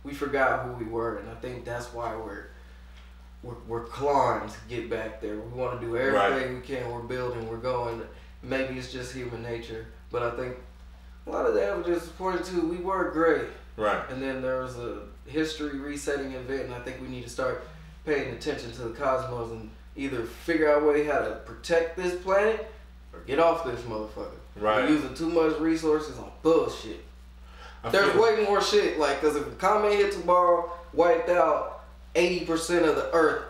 We forgot who we were, and I think that's why we're clawing to get back there. We want to do everything we can. We're building. We're going. Maybe it's just human nature, but I think a lot of the evidence pointed to we were great. Right. And then there was a history resetting event, and I think we need to start paying attention to the cosmos and either figure out a way how to protect this planet or get off this motherfucker. Right. We're using too much resources on bullshit. There's way more shit, like, because if a comet hit tomorrow, wiped out 80% of the Earth,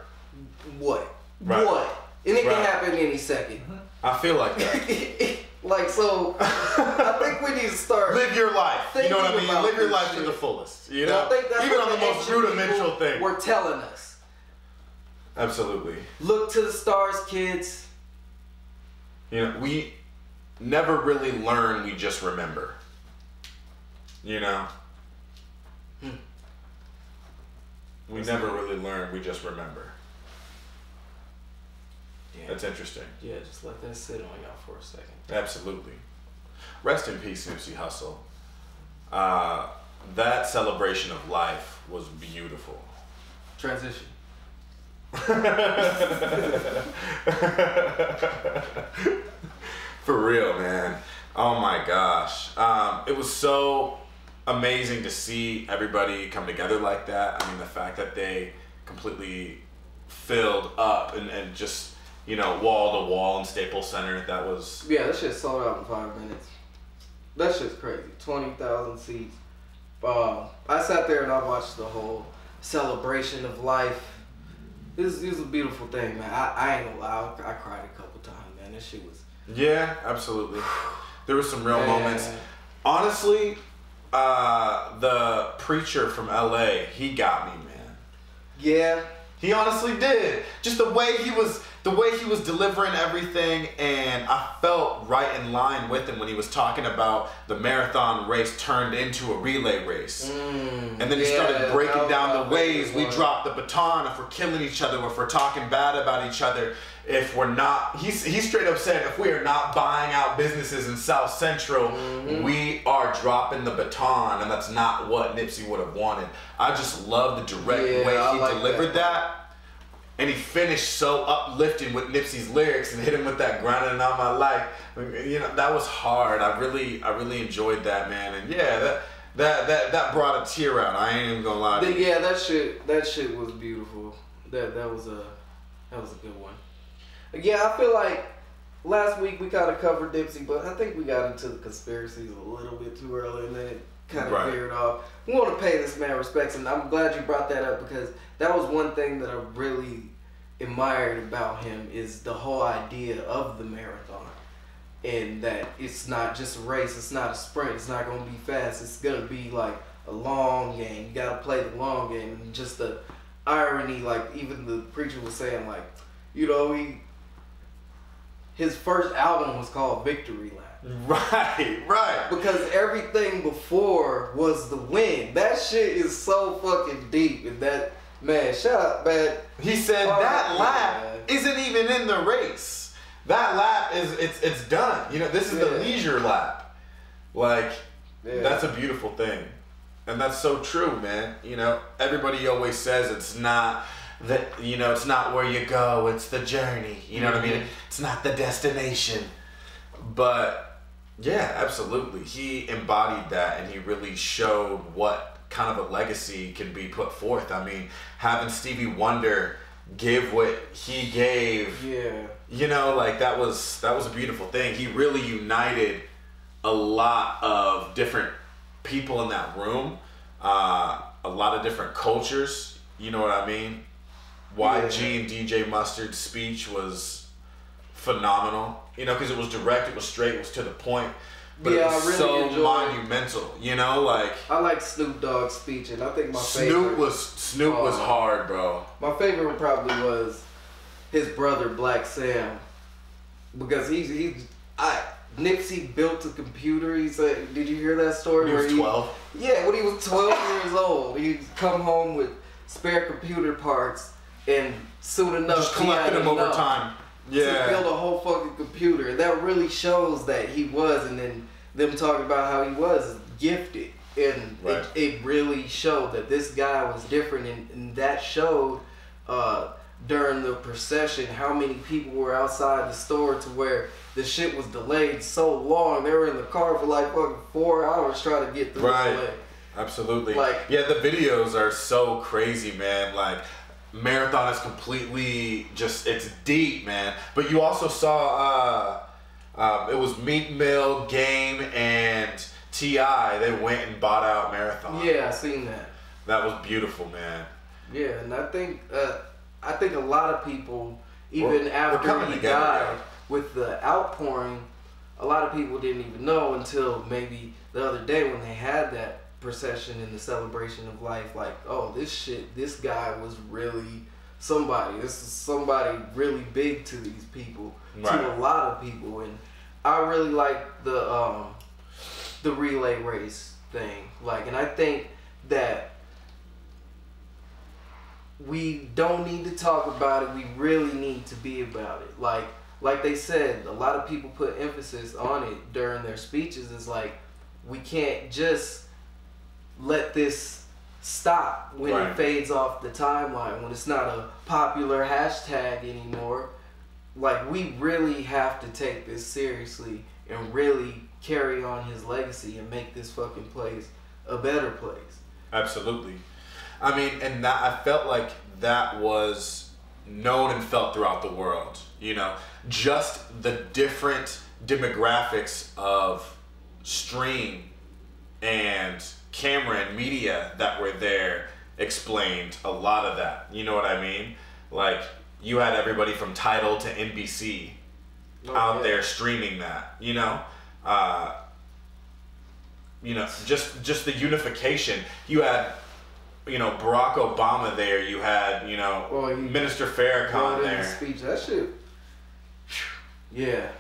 what? Right. What? And it can happen any second. I feel like that. Like, so, I think we need to start... Live your life. You know what I mean? Live your life to the fullest. You know? I think that's even what on the most rudimental thing. We're telling us. Absolutely. Look to the stars, kids. We never really learn, we just remember. We never really learn, we just remember. Yeah. That's interesting. Yeah, just let that sit on y'all for a second. Absolutely. Rest in peace, Nipsey Hussle. That celebration of life was beautiful. Transition. For real, man. Oh my gosh. It was so amazing to see everybody come together like that. I mean, the fact that they completely filled up and just, wall to wall in Staples Center, that was... Yeah, that shit sold out in 5 minutes. That shit's crazy. 20,000 seats. I sat there and I watched the whole celebration of life. It was a beautiful thing, man. I ain't gonna lie, I cried a couple times, man. That shit was... Yeah, absolutely. There were some real moments. Honestly, the preacher from LA, he got me, man. Yeah. He honestly did. Just the way he was delivering everything, and I felt right in line with him when he was talking about the marathon race turned into a relay race. And then he started breaking down the ways we drop the baton if we're killing each other, if we're talking bad about each other, if we're not, he straight up said, if we are not buying out businesses in South Central, we are dropping the baton, and that's not what Nipsey would have wanted. I just love the direct way he delivered that. And he finished so uplifting with Nipsey's lyrics and hit him with that grinding out my life. That was hard. I really enjoyed that, man. And yeah, that brought a tear out. I ain't even gonna lie to you. Yeah, that shit was beautiful. That was a good one. Yeah, I feel like last week we kind of covered Nipsey, but I think we got into the conspiracies a little bit too early, and then it kind of veered off. We want to pay this man respects, and I'm glad you brought that up, because that was one thing that I really admired about him, is the whole idea of the marathon, and that it's not just a race, it's not a sprint, it's not going to be fast, it's going to be like a long game. You got to play the long game, and just the irony, like even the preacher was saying, like, his first album was called Victory Lap. Right. Because everything before was the win. That shit is so fucking deep. And that, man, shut up, man. He said that lap isn't even in the race. That lap it's done. This is the leisure lap. Like, that's a beautiful thing. And that's so true, man. You know, everybody always says it's not it's not where you go, it's the journey. You know what I mean? It's not the destination. But yeah, absolutely. He embodied that, and he really showed what kind of a legacy can be put forth. I mean, having Stevie Wonder give what he gave, you know, like that was a beautiful thing. He really united a lot of different people in that room, a lot of different cultures, you know what I mean? YG and DJ Mustard's speech was phenomenal, you know, because it was direct, it was straight, it was to the point. But it was really so monumental, you know, like I like Snoop Dogg's speech, and I think my Snoop was hard, bro. My favorite probably was his brother Black Sam, because Nipsey built a computer. He said, did you hear that story? When he was 12. Yeah, when he was 12 years old, he'd come home with spare computer parts, and soon enough, just collected them over time. Yeah. To build a whole fucking computer. And that really shows that he was, and then them talking about how he was gifted. And it really showed that this guy was different, and that showed during the procession how many people were outside the store to where the shit was delayed so long. They were in the car for like fucking 4 hours trying to get through the delay. Absolutely. The videos are so crazy, man. Like, Marathon is completely it's deep, man. But you also saw it was Meek Mill, Game, and T.I. They went and bought out Marathon. Yeah, I seen that. That was beautiful, man. Yeah, and I think a lot of people, even after he died, with the outpouring, a lot of people didn't even know until maybe the other day when they had that procession in the celebration of life, like, oh, this guy was really somebody. This is somebody really big to these people, to a lot of people. And I really like the relay race thing. Like, and I think that we don't need to talk about it. We really need to be about it. Like they said, a lot of people put emphasis on it during their speeches. It's like, we can't just let this stop when it fades off the timeline, when it's not a popular hashtag anymore. Like, we really have to take this seriously and really carry on his legacy and make this fucking place a better place. Absolutely. I mean, and that, I felt like that was known and felt throughout the world, you know, just the different demographics of stream and camera and media that were there explained a lot of that. You know what I mean? Like, you had everybody from Tidal to NBC out there streaming that, you know? Just the unification. You had, Barack Obama there. You had, Minister Farrakhan there. Speech. That shit. Yeah,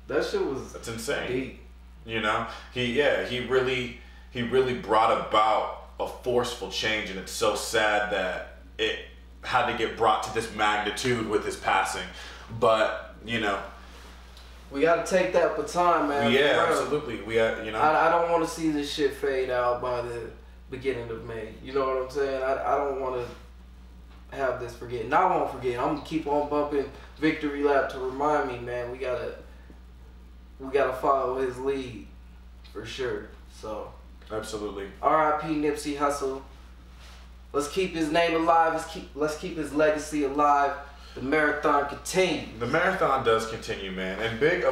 that shit was. That's insane. Deep. He really brought about a forceful change, and it's so sad that it had to get brought to this magnitude with his passing. But we got to take that baton, man. Yeah, absolutely. I don't want to see this shit fade out by the beginning of May. You know what I'm saying? I don't want to have this forget. And I won't forget. I'm gonna keep on bumping Victory Lap to remind me, man. We gotta follow his lead for sure. So absolutely. R.I.P. Nipsey Hussle. Let's keep his name alive. Let's keep his legacy alive. The marathon continues. The marathon does continue, man. And big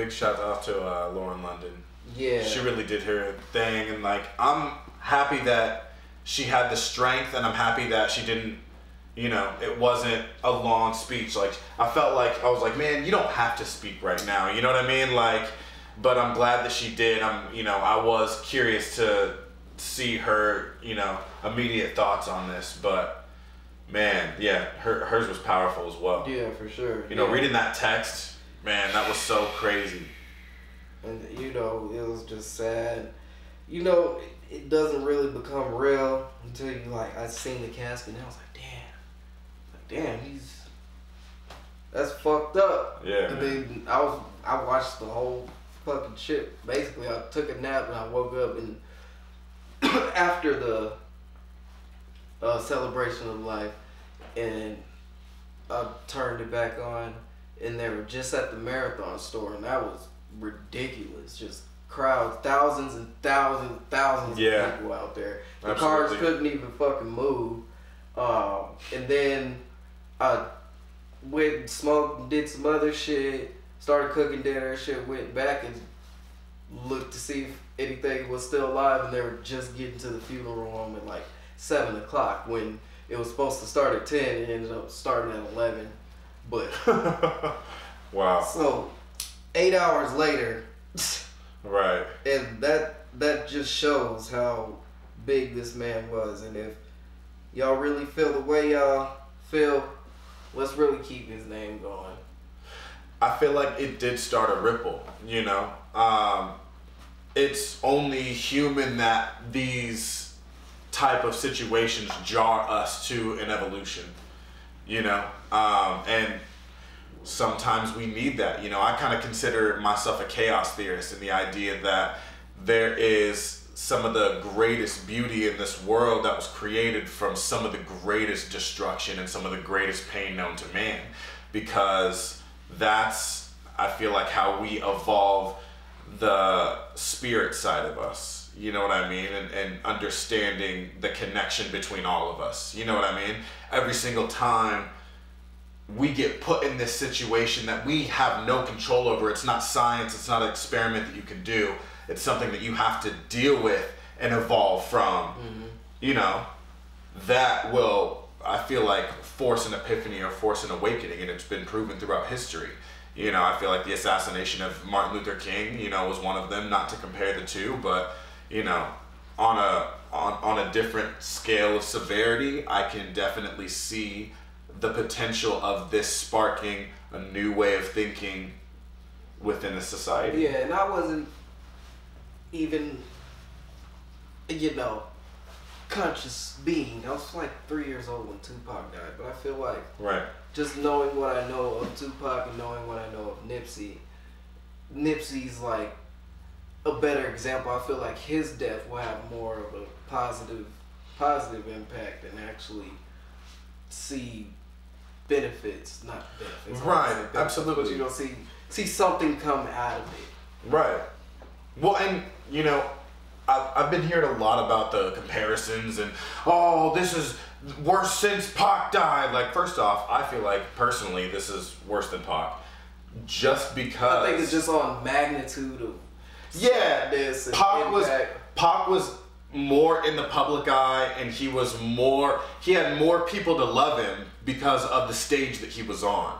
shout out to Lauren London. Yeah. She really did her thing, and I'm happy that she had the strength, and I'm happy that she didn't, it wasn't a long speech. I felt like, I was like, man, you don't have to speak right now. You know what I mean? But I'm glad that she did. I was curious to see her, immediate thoughts on this, but man, yeah, hers was powerful as well. Yeah, for sure. Reading that text, man, that was so crazy. And it was just sad. It doesn't really become real until you I seen the casket and I was like, damn, that's fucked up. Yeah. And then I watched the whole fucking shit. Basically, I took a nap and I woke up and after the celebration of life, and I turned it back on, and they were just at the Marathon store, and that was ridiculous. Just crowds, thousands and thousands and thousands of people out there. The cars couldn't even fucking move. And then I went and smoked and did some other shit, started cooking dinner and shit, went back and looked to see if anything was still alive, and they were just getting to the funeral home at like 7 o'clock when it was supposed to start at 10. It ended up starting at 11. But wow. So 8 hours later, right. And that just shows how big this man was. And if y'all really feel the way y'all feel, let's really keep his name going. I feel like it did start a ripple, you know. It's only human that these type of situations jar us to an evolution, you know. And sometimes we need that, you know. I kind of consider myself a chaos theorist in the idea that there is some of the greatest beauty in this world that was created from some of the greatest destruction and some of the greatest pain known to man, because that's, I feel like, how we evolve the spirit side of us, you know what I mean, and understanding the connection between all of us, you know what I mean. Every single time we get put in this situation that we have no control over, it's not science, it's not an experiment that you can do, it's something that you have to deal with and evolve from, you know, that will, I feel like, force an epiphany or force an awakening, and it's been proven throughout history. You know, I feel like the assassination of Martin Luther King, you know, was one of them, not to compare the two, but, you know, on a different scale of severity, I can definitely see the potential of this sparking a new way of thinking within a society. Yeah, and I wasn't even, you know, conscious being. I was like 3 years old when Tupac died, but I feel like just knowing what I know of Tupac and knowing what I know of Nipsey's like a better example. I feel like his death will have more of a positive impact and actually see benefits, not benefits. Right, benefits, absolutely. but you know, see something come out of it. Right. Well, and you know, I've been hearing a lot about the comparisons and, oh, this is worse since Pac died. Like, first off, I feel like personally this is worse than Pac, just because I think it's just on magnitude of this. And Pac was more in the public eye, and he had more people to love him because of the stage that he was on,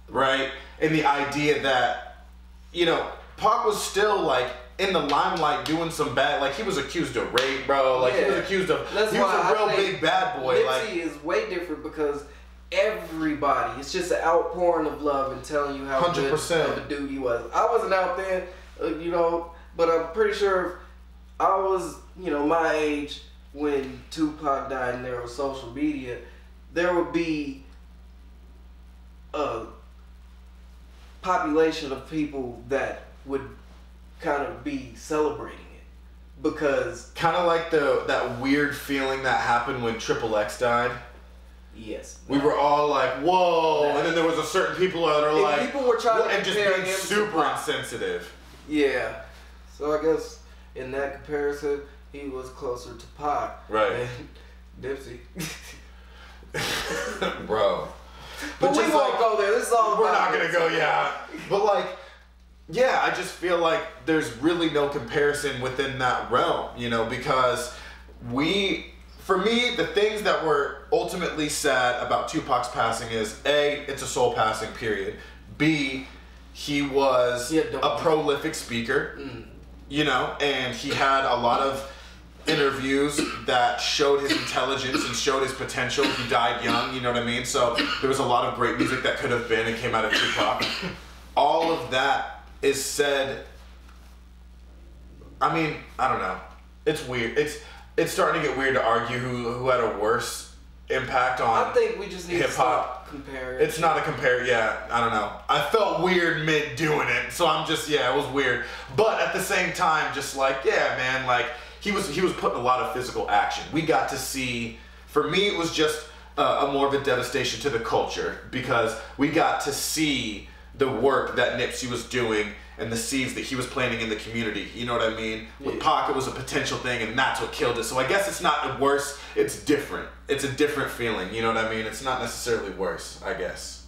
right? And the idea that, you know, Pac was still like in the limelight doing some bad, like he was accused of rape, bro. Like he was accused of, he was a real big bad boy. Nipsey is way different because everybody, it's just an outpouring of love and telling you how 100%. Good of a dude he was. I wasn't out there, you know, but I'm pretty sure I was, you know, my age when Tupac died and there was social media, there would be a population of people that would kind of be celebrating it, because kind of like that weird feeling that happened when Triple X died. Yes, we were all like, whoa, and then there was a certain people that are like, people were trying to and just being super insensitive. Yeah, so I guess in that comparison, he was closer to Pac, right? Than Nipsey, bro. But we won't go there. This is all we're not gonna go, But like, yeah, I just feel like there's really no comparison within that realm, you know, because for me, the things that were ultimately sad about Tupac's passing is A, it's a soul passing, period. B, he was a prolific speaker, you know, and he had a lot of interviews that showed his intelligence and showed his potential. He died young, you know what I mean? So there was a lot of great music that could have been and came out of Tupac. All of that is said, I mean, I don't know. It's weird. It's starting to get weird to argue who had a worse impact on I think we just need hip-hop. To stop comparing. It's not a compare, I don't know. I felt weird mid doing it, so I'm just, it was weird. But at the same time, just like, man, like, he was putting a lot of physical action. We got to see, for me it was just a more of a devastation to the culture, because we got to see the work that Nipsey was doing and the seeds that he was planting in the community. You know what I mean? Yeah. With Pac, it was a potential thing, and that's what killed it. So I guess it's not worse. It's different. It's a different feeling. You know what I mean? It's not necessarily worse, I guess.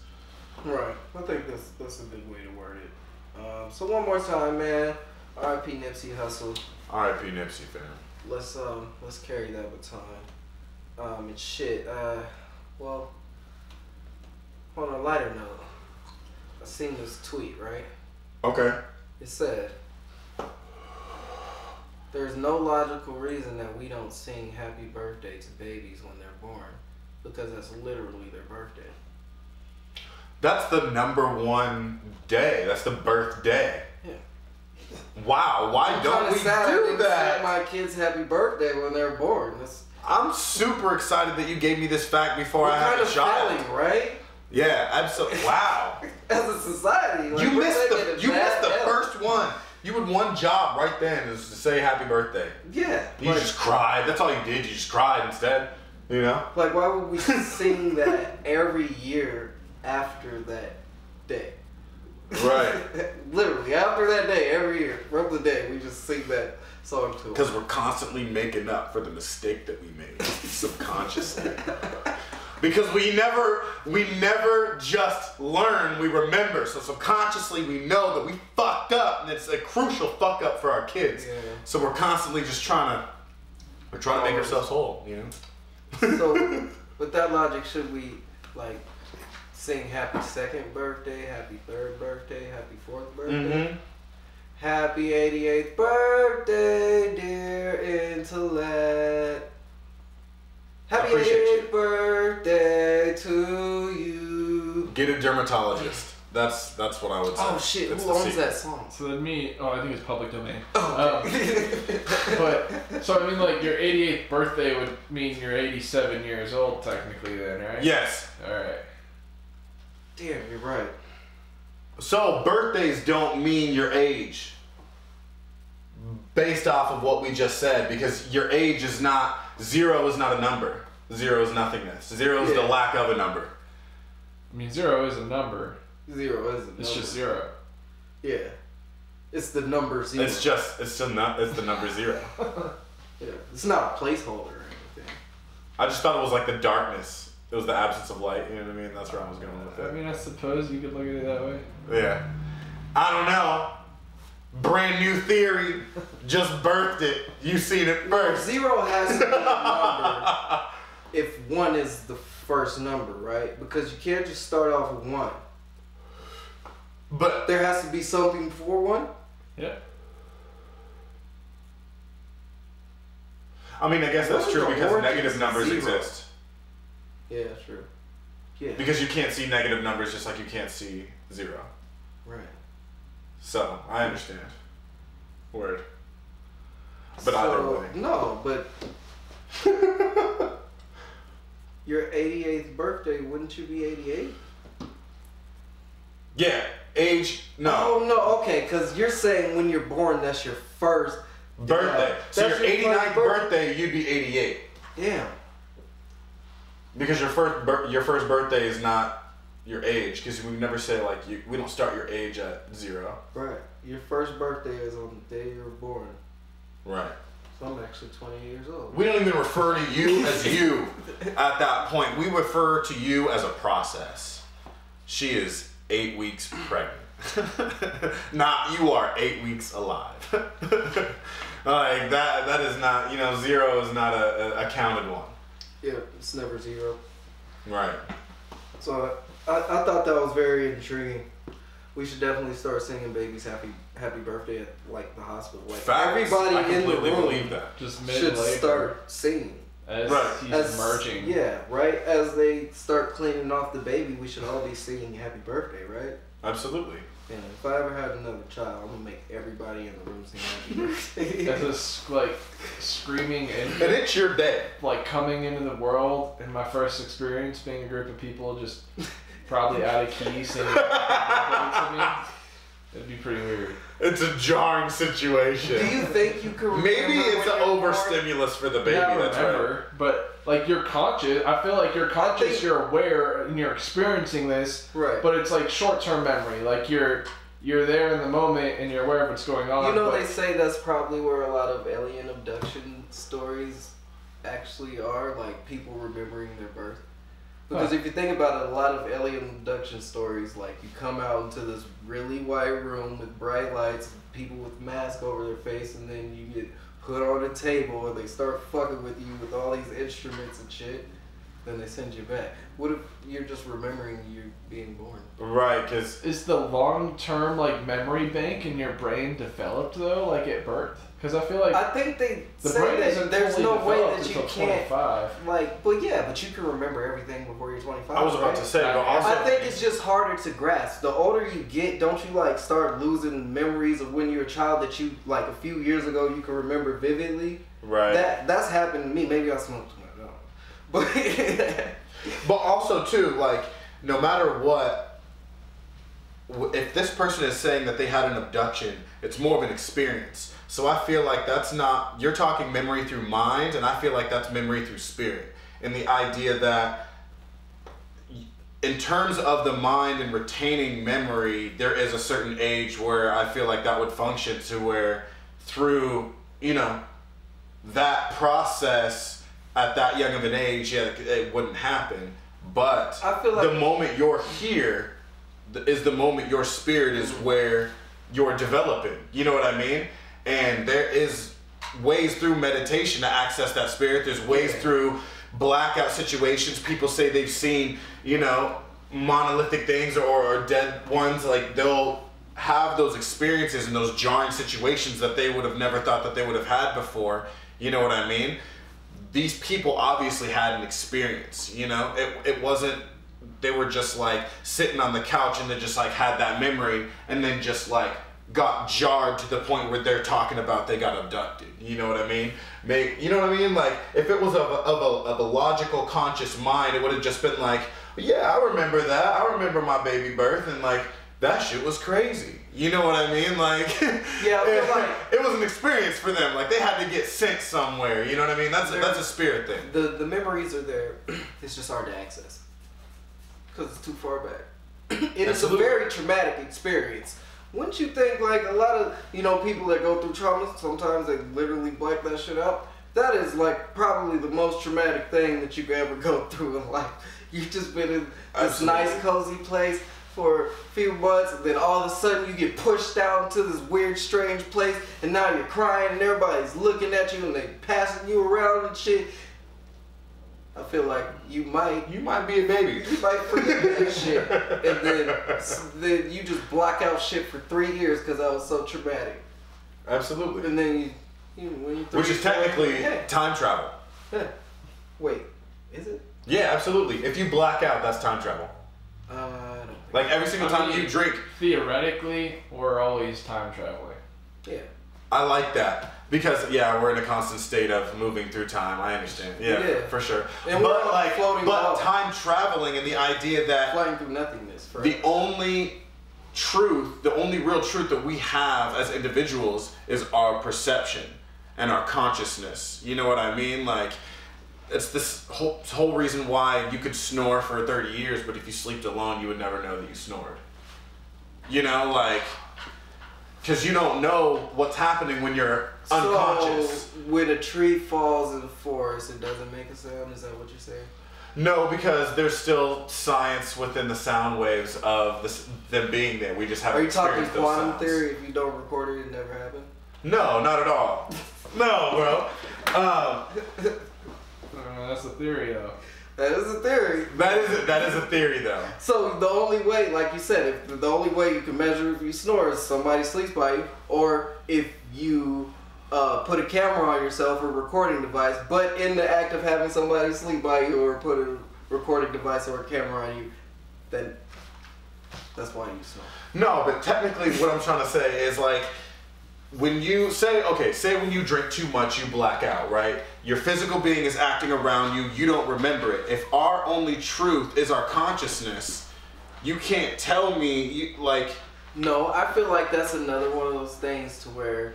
Right. I think that's a good way to word it. So one more time, man. R.I.P. Nipsey Hussle. R.I.P. Nipsey, fam. Let's carry that baton. And shit. Well, on a lighter note, I seen this tweet, right? Okay. It said, "There's no logical reason that we don't sing happy birthday to babies when they're born, because that's literally their birthday." That's the number one day. That's the birthday. Yeah. Wow. Why don't we do that? My kids happy birthday when they're born. I'm super excited that you gave me this fact before I had a child. Feeling, right? Yeah, absolutely. Wow. As a society, like, you missed the first one. You had one job right then, is to say happy birthday. Yeah. You just cried. That's all you did. You just cried instead. You know? Like, why would we sing that every year after that day? Right. Literally, after that day, every year, from the day, we just sing that song to them. Because we're constantly making up for the mistake that we made subconsciously. Because we never just learn, we remember. So subconsciously we know that we fucked up, and it's a crucial fuck up for our kids. Yeah. So we're constantly just trying to make ourselves whole, you know? So with that logic, should we like sing happy second birthday, happy third birthday, happy fourth birthday? Mm-hmm. Happy 88th birthday, dear intellect. Happy 88th birthday to you. Get a dermatologist. That's what I would say. Oh shit, who owns that song? So then I think it's public domain. Oh, okay. But, so I mean, like, your 88th birthday would mean you're 87 years old technically then, right? Yes. Alright. Damn, you're right. So birthdays don't mean your age. Based off of what we just said, because your age is not, 0 is not a number. 0 is nothingness. 0 is the lack of a number. I mean, 0 is a number. 0 is a number. It's just 0. Yeah. It's the number 0. It's the number 0. Yeah. It's not a placeholder or anything. I just thought it was like the darkness. It was the absence of light, you know what I mean? That's where I was going with it. I mean, I suppose you could look at it that way. Yeah. I don't know. Brand new theory. Just birthed it. You seen it first. 0 has to be a number if 1 is the first number, right? Because you can't just start off with 1. But there has to be something before 1? Yeah. I mean, I guess that's true because negative numbers exist. Yeah, true. Yeah. Because you can't see negative numbers just like you can't see 0. Right. So, I understand. Word. But either way. No, but your 88th birthday, wouldn't you be 88? Yeah, age, no. Oh, no, okay, because you're saying when you're born, that's your first birthday. So your 89th birthday, you'd be 88. Damn. Because your first birthday is not your age, because we never say like we don't start your age at 0. Right. Your first birthday is on the day you were born. Right. So I'm actually 20 years old. We don't even refer to you as you at that point. We refer to you as a process. She is 8 weeks pregnant. Not you are 8 weeks alive. Like that is not, 0 is not a counted one. Yeah, it's never 0. Right. So I thought that was very intriguing. We should definitely start singing babies happy birthday at like the hospital. Like facts. Everybody in the room believe that. Just should start singing. As he's emerging. Yeah, right? As they start cleaning off the baby, we should all be singing happy birthday, right? Absolutely. And if I ever had another child, I'm gonna make everybody in the room sing happy birthday. That's screaming and it's your day. Like coming into the world, and my first experience being a group of people just probably out of key singing happy birthday to me. It'd be pretty weird. It's a jarring situation. Do you think you could remember? Maybe it's an overstimulus for the baby. That's right. But like you're conscious. I feel like you're conscious. You're aware, and you're experiencing this. Right. But it's like short-term memory. Like you're there in the moment, and you're aware of what's going on. You know, they say that's probably where a lot of alien abduction stories actually are, like people remembering their birth. Because if you think about it, a lot of alien abduction stories, like you come out into this really white room with bright lights, people with masks over their face, and then you get put on a table and they start fucking with you with all these instruments and shit. Then they send you back. What if you're just remembering you being born? Right, because... Is the long-term, like, memory bank in your brain developed, though, like, at birth? Because I feel like... I think they the say brain that there's no way that you can't... 25. Like, but yeah, but you can remember everything before you're 25. I was about to say, but also... I think it's just harder to grasp. The older you get, don't you, like, start losing memories of when you were a child that you, like, a few years ago you can remember vividly? Right. That's happened to me. Maybe I smoked too much. I don't know. But... But also, too, like, no matter what, if this person is saying that they had an abduction, it's more of an experience. So I feel like that's not, you're talking memory through mind, and I feel like that's memory through spirit. And the idea that in terms of the mind and retaining memory, there is a certain age where I feel like that would function to where through, you know, that process at that young of an age, yeah, it wouldn't happen. But I feel like the moment you're here is the moment your spirit is where you're developing. You know what I mean? And there is ways through meditation to access that spirit. There's ways through blackout situations. People say they've seen, you know, monolithic things or dead ones. Like they'll have those experiences in those jarring situations that they would have never thought that they would have had before. You know what I mean? These people obviously had an experience, you know? It wasn't, they were just like sitting on the couch and they just like had that memory and then just like got jarred to the point where they're talking about they got abducted. You know what I mean? You know what I mean? Like if it was of a logical conscious mind, it would have just been like, yeah, I remember that. I remember my baby birth and like that shit was crazy. You know what I mean? Like, yeah, I feel like it was an experience for them. Like they had to get sent somewhere. You know what I mean? That's a spirit thing. The memories are there. It's just hard to access because it's too far back. It is a very traumatic experience. Wouldn't you think? Like a lot of people that go through trauma, sometimes they literally black that shit out. That is like probably the most traumatic thing that you could ever go through in life. You've just been in this nice, cozy place for a few months, and then all of a sudden you get pushed down to this weird, strange place, and now you're crying, and everybody's looking at you, and they passing you around and shit. I feel like you might be a baby. You might forget that shit, and then you just block out shit for 3 years because that was so traumatic. Absolutely. And then when you which is technically time travel. Yeah. Wait, is it? Yeah, absolutely. If you black out, that's time travel. I don't think like every single time you drink. Theoretically, we're always time traveling. Yeah. I like that because we're in a constant state of moving through time. I understand. Yeah. For sure. And we're like floating but time traveling and the idea that flying through nothingness. Forever. The only real truth that we have as individuals is our perception and our consciousness. You know what I mean? Like. It's this whole reason why you could snore for 30 years, but if you slept alone, you would never know that you snored. You know, like, because you don't know what's happening when you're unconscious. So, when a tree falls in the forest, it doesn't make a sound? Is that what you're saying? No, because there's still science within the sound waves of them being there. We just haven't experienced those sounds. Are you talking quantum theory? If you don't record it, it never happened? No, not at all. No, bro. That's a theory, though. That is a theory. That is a theory, though. So the only way, like you said, if the only way you can measure if you snore is somebody sleeps by you, or if you put a camera on yourself or recording device, but in the act of having somebody sleep by you or put a recording device or a camera on you, then that's why you snore. No, but technically, what I'm trying to say is like. When you say when you drink too much, you black out, right? Your physical being is acting around you, you don't remember it. If our only truth is our consciousness, you can't tell me, No, I feel like that's another one of those things to where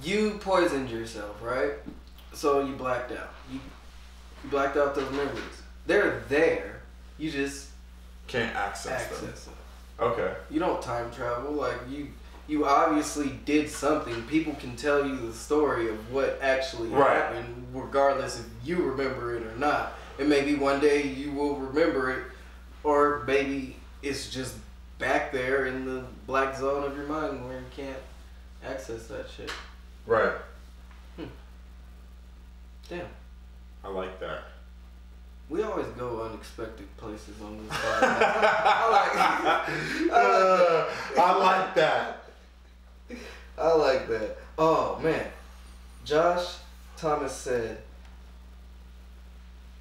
you poisoned yourself, right? So you blacked out. You blacked out those memories. They're there. You just can't access them. Okay. You don't time travel. Like you obviously did something. People can tell you the story of what actually happened, regardless if you remember it or not. And maybe one day you will remember it, or maybe it's just back there in the black zone of your mind where you can't access that shit. Right. Damn. I like that. We always go unexpected places on this podcast. I like that. I like that. Oh man. Josh Thomas said,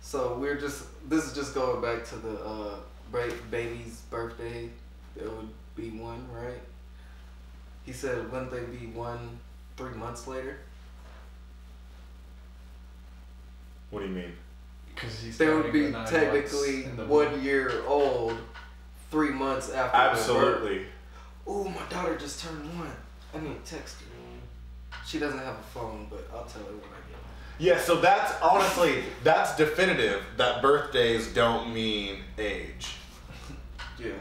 so this is just going back to the baby's birthday. There would be one, right? He said, wouldn't they be 3 months later? What do you mean? Because they would be technically 1 year old 3 months after. Absolutely. Oh, my daughter just turned 1. I need to text her. She doesn't have a phone, but I'll tell her when I get one. Yeah, so that's honestly, that's definitive that birthdays don't mean age. Yeah.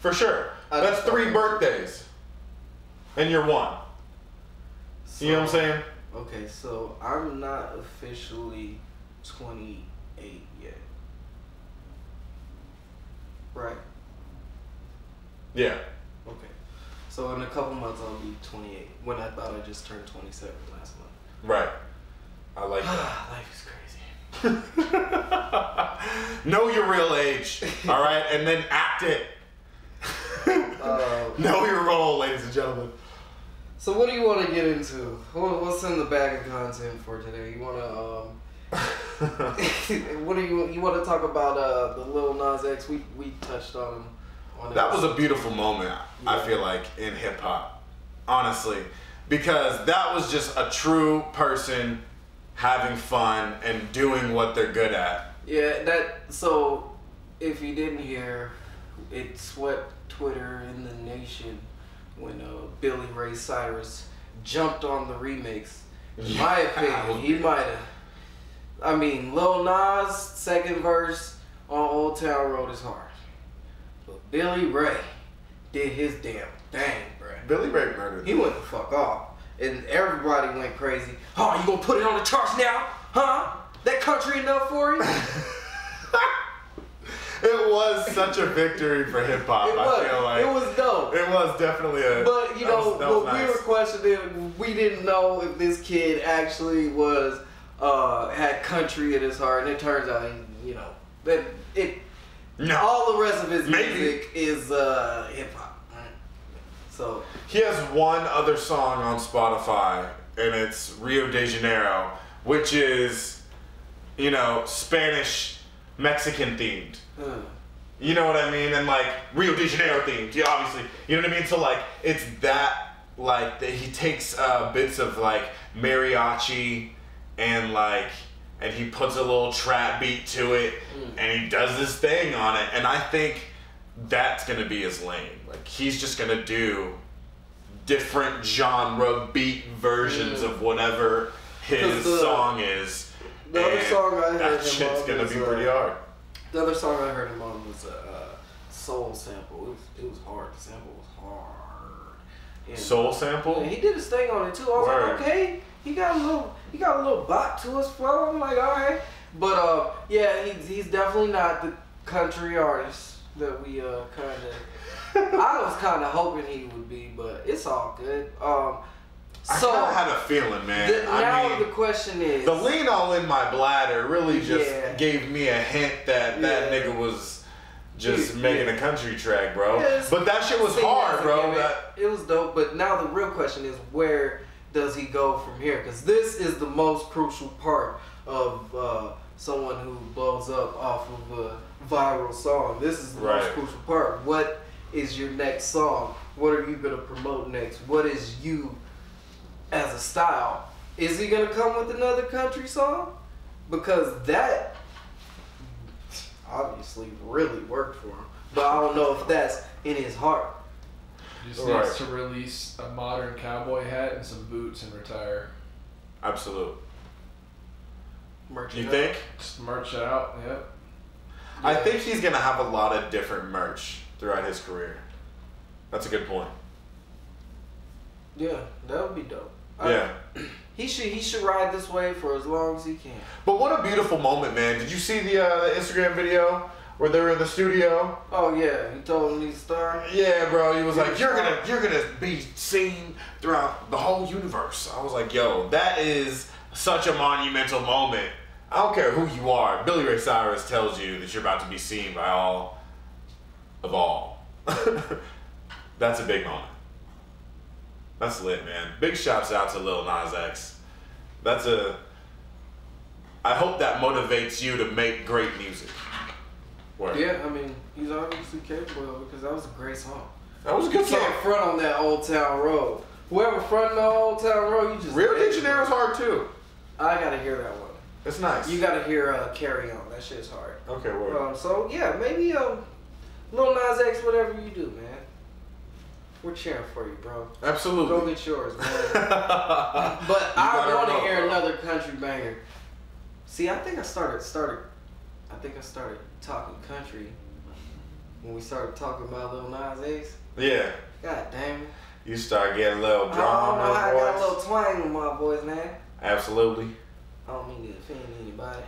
For sure. That's 3 birthdays. And you're 1. So, you know what I'm saying? Okay, so I'm not officially 28 yet. Right? Yeah. Okay. So in a couple months I'll be 28, when I thought I just turned 27 last month. Right. I like that. Life is crazy. Know your real age, all right? And then act it. Know your role, ladies and gentlemen. So what do you want to get into? What's in the bag of content for today? You want to what do you want to talk about? The Lil Nas X. We touched on him. That was a beautiful moment. Yeah. I feel like in hip hop, honestly, because that was just a true person having fun and doing what they're good at. Yeah. So if you didn't hear, it swept Twitter and the nation when Billy Ray Cyrus jumped on the remix. In my opinion, he might have. I mean, Lil Nas' second verse on Old Town Road is hard. But Billy Ray did his damn thing, bruh. Billy Ray murdered. He went the fuck off. And everybody went crazy. Oh, you gonna put it on the charts now? Huh? That country enough for you? It was such a victory for hip hop. I feel like it was dope. It was definitely a. But you know, that was when nice. we were questioning, we didn't know if this kid actually was had country at his heart, and it turns out that it. No. All the rest of his music is hip hop. Right? So he has one other song on Spotify, and it's Rio de Janeiro, which is, Spanish Mexican themed. You know what I mean? And like Rio de Janeiro themed, yeah, obviously. You know what I mean? So like it's that like that he takes bits of like mariachi and he puts a little trap beat to it and he does this thing on it, and I think that's gonna be his lane. Like he's just gonna do different genre beat versions of whatever his song is. The other song I heard that shit's gonna be pretty hard. The other song I heard him on was a soul sample. It was hard. The sample was hard. And, soul sample? Yeah, he did his thing on it too. I was like, okay, he got a little bop to his flow. I'm like, all right. But yeah, he's definitely not the country artist that we kind of. I was kind of hoping he would be, but it's all good. So I had a feeling, man. The question is, the lean all in my bladder really just gave me a hint that that nigga was just making a country track, bro. But that shit was hard, bro. It was dope. But now the real question is, where does he go from here? Because this is the most crucial part of someone who blows up off of a viral song. This is the most crucial part. What is your next song? What are you gonna promote next? What is you as a style? Is he gonna come with another country song? Because that obviously really worked for him, but I don't know if that's in his heart. He just needs to release a modern cowboy hat and some boots and retire. Absolute. Merch you think? Just merch it out, yep. I think he's going to have a lot of different merch throughout his career. That's a good point. Yeah, that would be dope. Yeah. He should ride this wave for as long as he can. But what a beautiful moment, man. Did you see the Instagram video where they were in the studio? Oh yeah, he told him he's a star. Yeah, bro. He was like, you're gonna be seen throughout the whole universe. I was like, yo, that is such a monumental moment. I don't care who you are. Billy Ray Cyrus tells you that you're about to be seen by all of all. That's a big moment. That's lit, man. Big shouts out to Lil Nas X. I hope that motivates you to make great music. Word. Yeah, I mean, he's obviously capable of it because that was a great song. That was a good song. You can't front on that Old Town Road. Whoever fronting on Old Town Road, you just... Rio de Janeiro's hard too. I gotta hear that one. It's nice. You gotta hear Carry On. That shit's hard. Okay, word. So, yeah, maybe Lil Nas X, whatever you do, man. We're cheering for you, bro. Absolutely. Go get yours, man. But I want to hear another country banger. See, I think I started talking country when we started talking about Lil Nas X. Yeah. God damn it. You start getting a little drum. I got a little twang with my voice, man. Absolutely. I don't mean to offend anybody.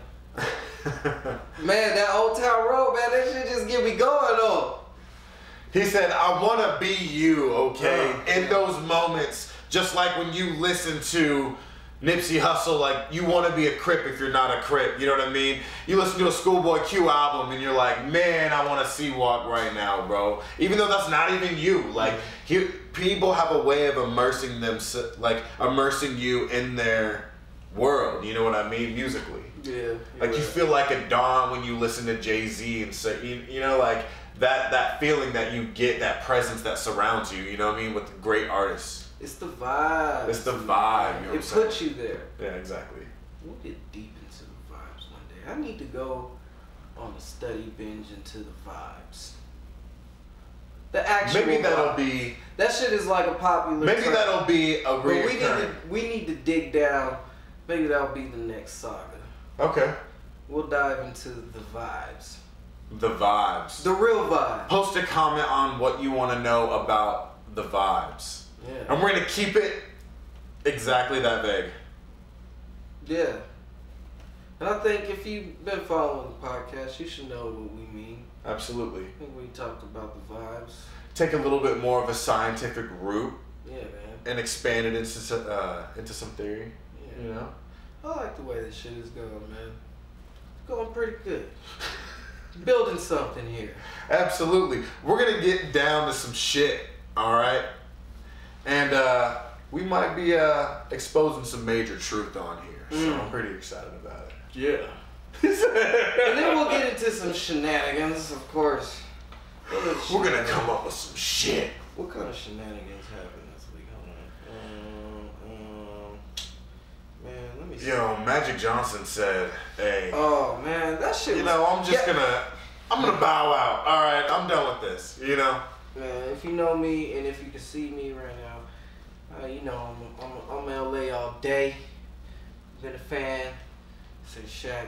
Man, that Old Town Road, man, that shit just get me going on. He said, I want to be you, okay? In those moments, just like when you listen to Nipsey Hussle, like, you want to be a Crip if you're not a Crip, you know what I mean? You listen to a Schoolboy Q album and you're like, man, I want to see Walk right now, bro. Even though that's not even you. Like, people have a way of immersing you in their world, you know what I mean, musically. Yeah. Like, you feel like a Don when you listen to Jay-Z and say, you know, like, that feeling that you get, that presence that surrounds you, you know what I mean, with great artists. It's the vibe. It's the vibe. You know it puts you there. Yeah, exactly. We'll get deep into the vibes one day. I need to go on a study binge into the vibes. The actual Maybe that'll vibe. be... That shit is like a popular Maybe term. that'll be a reoccurring. We need to dig down. Maybe that'll be the next saga. Okay. We'll dive into the vibes. The vibes. The real vibe. Post a comment on what you want to know about the vibes. Yeah. And we're going to keep it exactly that vague. Yeah. And I think if you've been following the podcast, you should know what we mean. Absolutely. I think we talked about the vibes. Take a little bit more of a scientific route. Yeah, man. And expand it into some theory. Yeah. You know? I like the way this shit is going, man. It's going pretty good. Building something here. Absolutely. We're going to get down to some shit, all right? And we might be exposing some major truth on here. So I'm pretty excited about it. Yeah. And then we'll get into some shenanigans, of course. We're going to come up with some shit. What kind of shenanigans happen this week? Man, let me see. Yo, Magic Johnson said, hey. Oh, man, that shit you know, I'm gonna bow out. All right, I'm done with this, you know? Man, if you know me and if you can see me right now, you know, I'm LA all day. Been a fan since Shaq.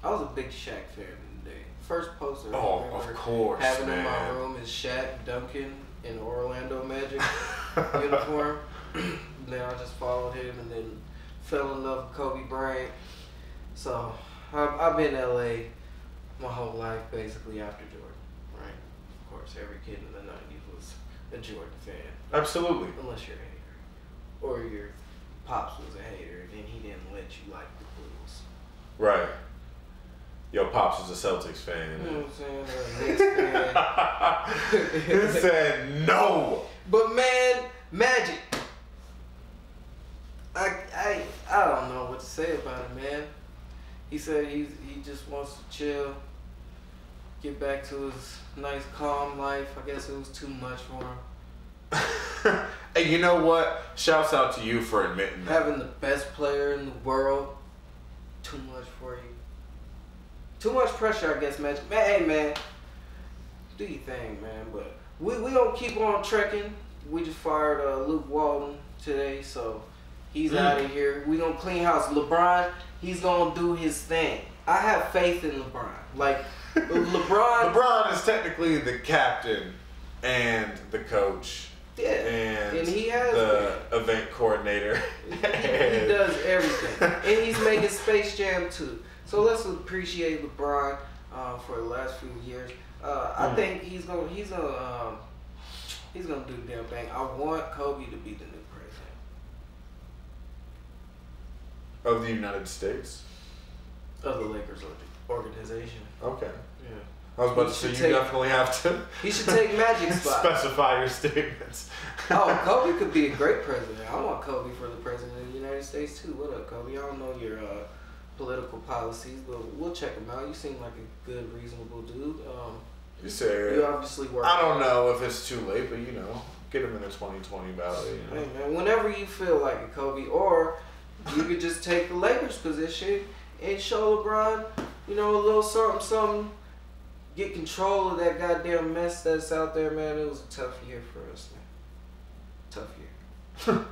I was a big Shaq fan in the day. First poster I remember of course, having man. in my room is Shaq Duncan in the Orlando Magic uniform. Then I just followed him and then fell in love with Kobe Bryant. So I've been in LA my whole life basically after Jordan, right? Of course, every kid in the 90s was a Jordan fan. Absolutely. Unless you're a hater. Or your pops was a hater, then he didn't let you like the Blues. Right. Yo, Pops was a Celtics fan. You know what I'm saying? Knicks fan. He said no. But man, Magic. I don't know what to say about it, man. He said he just wants to chill, get back to his nice calm life. I guess it was too much for him. Hey, you know what? Shouts out to you for admitting that. Having the best player in the world, too much for you. Too much pressure, I guess, man. Hey, man, do your thing, man. But we gonna keep on trekking we just fired Luke Walton today, so he's out of here. We gonna clean house. LeBron, he's gonna do his thing. I have faith in LeBron. Like LeBron is technically the captain and the coach. Yeah, and he has the event coordinator. He does everything, and he's making Space Jam too. So let's appreciate LeBron for the last few years. I think he's gonna do the damn thing. I want Kobe to be the new president of the United States, of the Lakers organization. Okay. Yeah. I was about to say you definitely have to. He should take Magic's spot. Specify your statements. Oh, Kobe could be a great president. I want Kobe for the president of the United States too. What up, Kobe? I don't know your political policies, but we'll check him out. You seem like a good, reasonable dude. You say you obviously work. I don't know if it's too late, but get him in the 2020 ballot. Hey man, whenever you feel like it, Kobe, or you could just take the Lakers position and show LeBron, a little something. Get control of that goddamn mess that's out there, man. It was a tough year for us, man. Tough year.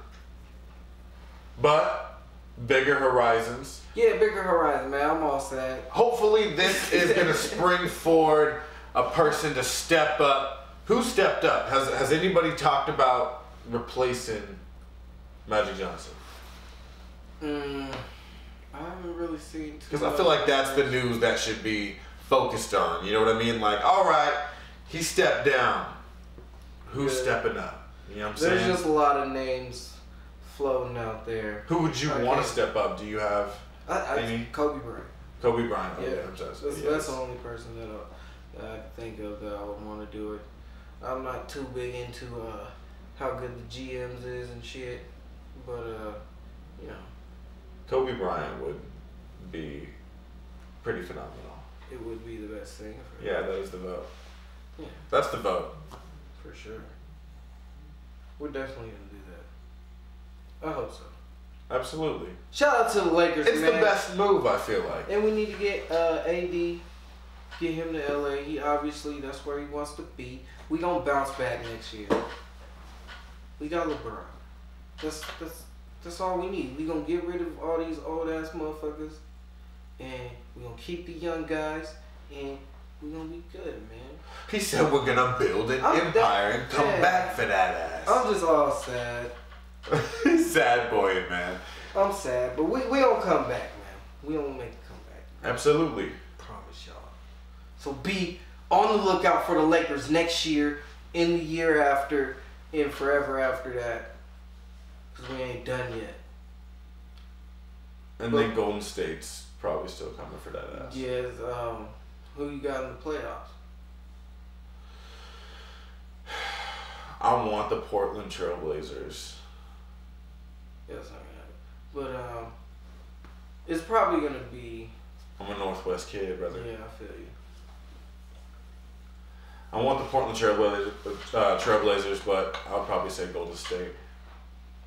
But bigger horizons. Yeah, bigger horizons, man. I'm all sad. Hopefully this is going to spring forward a person to step up. Who stepped up? Has anybody talked about replacing Magic Johnson? I haven't really seen. Because I feel like that's the news that should be focused on. You know what I mean? Like, all right, he stepped down. Who's stepping up? You know what I'm saying? There's just a lot of names floating out there. Who would you want to step up? Do you have any? Kobe Bryant. Kobe Bryant. Oh, yeah, that's the only person that I think of that I would want to do it. I'm not too big into how good the GMs is and shit, but Kobe Bryant would be pretty phenomenal. It would be the best thing. Yeah, that is the vote. Yeah. That's the vote. For sure. We're definitely going to do that. I hope so. Absolutely. Shout out to the Lakers, It's man. the best move, I feel like. And we need to get AD, get him to LA. He obviously, that's where he wants to be. We going to bounce back next year. We got LeBron. That's all we need. We going to get rid of all these old-ass motherfuckers. And we're going to keep the young guys, and we're going to be good, man. He said we're going to build an empire and come back for that ass. I'm just all sad. Sad boy, man. I'm sad, but we going to come back, man. We going to make a comeback. Absolutely. Promise y'all. So be on the lookout for the Lakers next year, in the year after, and forever after that. Because we ain't done yet. And then Golden State's probably still coming for that ass. Yes. Who you got in the playoffs? I want the Portland Trailblazers. Yeah, that's not gonna happen. But it's probably gonna be. I'm a Northwest kid, brother. Yeah, I feel you. I want the Portland Trailblazers, but I'll probably say Golden State.